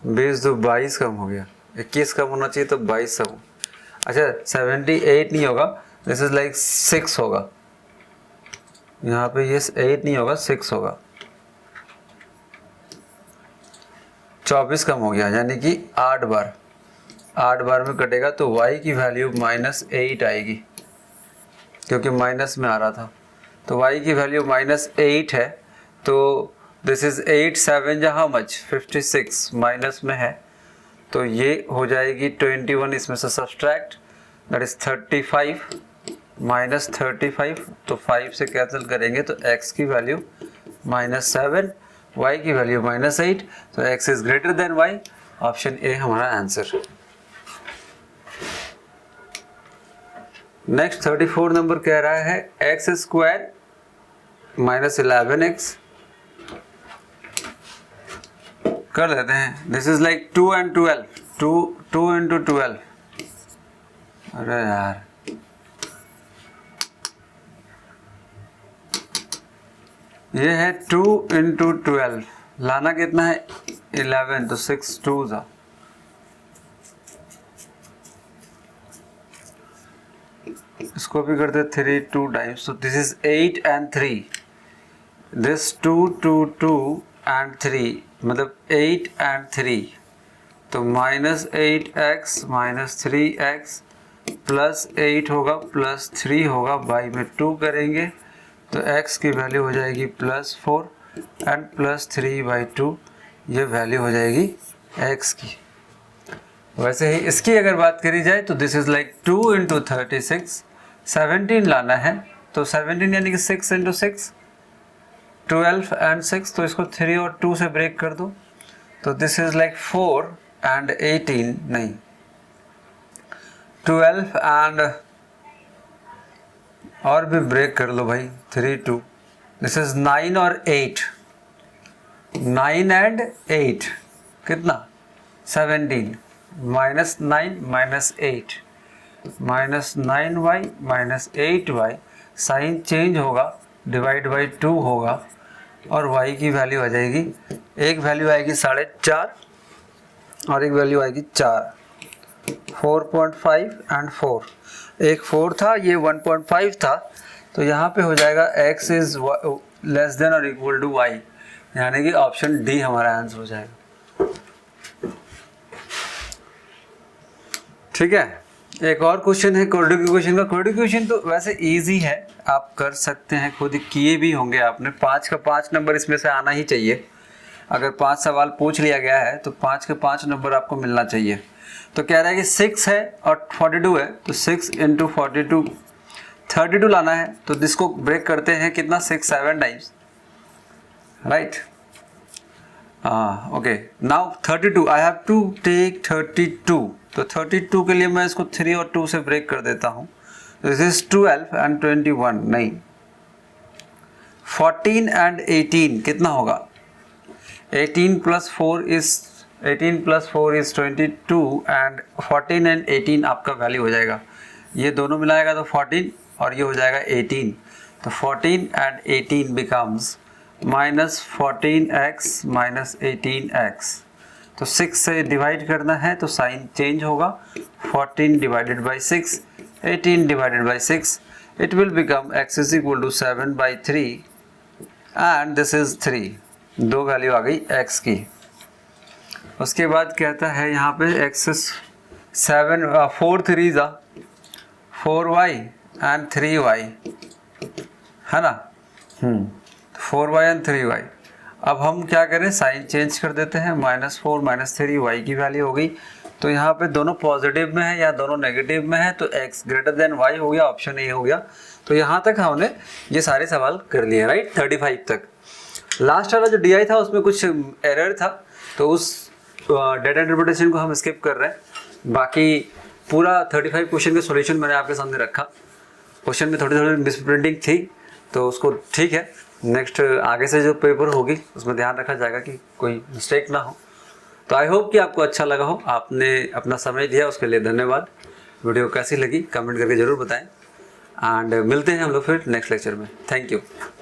20 तो 22 कम हो गया, 21 कम होना चाहिए तो 22 कम। अच्छा 78 नहीं होगा, दिस इज लाइक 6 होगा, यहाँ पे ये 8 नहीं होगा 6 होगा, 24 कम हो गया, यानी कि 8 बार में कटेगा तो y की वैल्यू -8 आएगी, क्योंकि माइनस में आ रहा था। तो y की वैल्यू -8 है, तो दिस इज 8 7 जहाँ मच 56 माइनस में है, तो ये हो जाएगी 21, इसमें से सब्सट्रैक्ट, दैट इज 35 -35, तो 5 से कैंसिल करेंगे तो x की वैल्यू -7, y की वैल्यू -8, तो x is greater than y। Option A हमारा आंसर। नेक्स्ट 34 नंबर कह रहा है x² -11x कर लेते हैं। This is like 2 and 12, 2 into 12। अरे यार ये है 2 into 12, लाना कितना है 11, तो 6 2 जा, इसको भी करते 3 2 टाइम्स, तो this is 8 and 3, this 2 2 2 and 3 मतलब 8 and 3, तो -8x -3x +8 होगा +3 होगा, बाई में 2 करेंगे तो x की वैल्यू हो जाएगी +4 एंड +3/2, ये वैल्यू हो जाएगी x की। वैसे ही इसकी अगर बात करी जाए तो दिस इज लाइक 2 into 36, 17 लाना है, तो 17 यानी कि 6 into 6, 12 and 6, तो इसको 3 और 2 से ब्रेक कर दो, तो दिस इज लाइक 4 and 18 नहीं 12 and और भी ब्रेक कर लो भाई 3 2, दिस इज 9 और 8, 9 and 8 कितना 17, -9 -8 -9y -8y, साइन चेंज होगा, डिवाइड बाई 2 होगा और y की वैल्यू आ जाएगी, एक वैल्यू आएगी 4.5 और एक वैल्यू आएगी 4, 4.5 and 4, एक 4 था ये 1.5 था, तो यहाँ पे हो जाएगा x इज लेस देन और इक्वल टू y, यानी कि ऑप्शन डी हमारा आंसर हो जाएगा। ठीक है, एक और क्वेश्चन है क्वाड्रेटिक इक्वेशन का। क्वाड्रेटिक इक्वेशन तो वैसे इजी है, आप कर सकते हैं, खुद किए भी होंगे आपने। 5 का 5 नंबर इसमें से आना ही चाहिए, अगर 5 सवाल पूछ लिया गया है तो 5 के 5 नंबर आपको मिलना चाहिए। तो कह रहा है कि 6 है और 42 है, तो 6 into 42 32 लाना है, तो इसको ब्रेक करते हैं कितना 6 7 times, right. Okay now 32 I have to take 32, तो 32 के लिए मैं इसको 3 और 2 से ब्रेक कर देता हूँ, दिस इज 12 and 21 नहीं 14 and 18 कितना होगा 18 + 4 is 22 and 14 and 18 आपका वैल्यू हो जाएगा, ये दोनों मिलाएगा तो 14 और ये हो जाएगा 18, तो 14 and 18 becomes -14x -18x, तो 6 से डिवाइड करना है तो साइन चेंज होगा, 14 divided by 6, 18 divided by 6, it will become x is equal to 7/3 and this is 3, दो वैल्यू आ गई x की। उसके बाद कहता है यहाँ पे x is 4 3 4y and 3y है ना, 4y एंड 3y। अब हम क्या करें, साइन चेंज कर देते हैं, -4 -3y की वैल्यू हो गई, तो यहाँ पे दोनों पॉजिटिव में है या दोनों नेगेटिव में है, तो x ग्रेटर देन y हो गया, ऑप्शन ए हो गया। तो यहाँ तक हमने ये सारे सवाल कर लिए, राइट 35 तक। लास्ट वाला जो DI था उसमें कुछ एरर था, तो उस डेटा इंटरप्रिटेशन को हम स्किप कर रहे हैं। बाकी पूरा 35 क्वेश्चन का सॉल्यूशन मैंने आपके सामने रखा, क्वेश्चन में थोड़ी थोड़ी मिसप्रिंटिंग थी, तो उसको ठीक है, नेक्स्ट आगे से जो पेपर होगी उसमें ध्यान रखा जाएगा कि कोई मिस्टेक ना हो। तो आई होप कि आपको अच्छा लगा हो, आपने अपना समय दिया उसके लिए धन्यवाद। वीडियो कैसी लगी कमेंट करके ज़रूर बताएं, एंड मिलते हैं हम लोग फिर नेक्स्ट लेक्चर में। Thank you.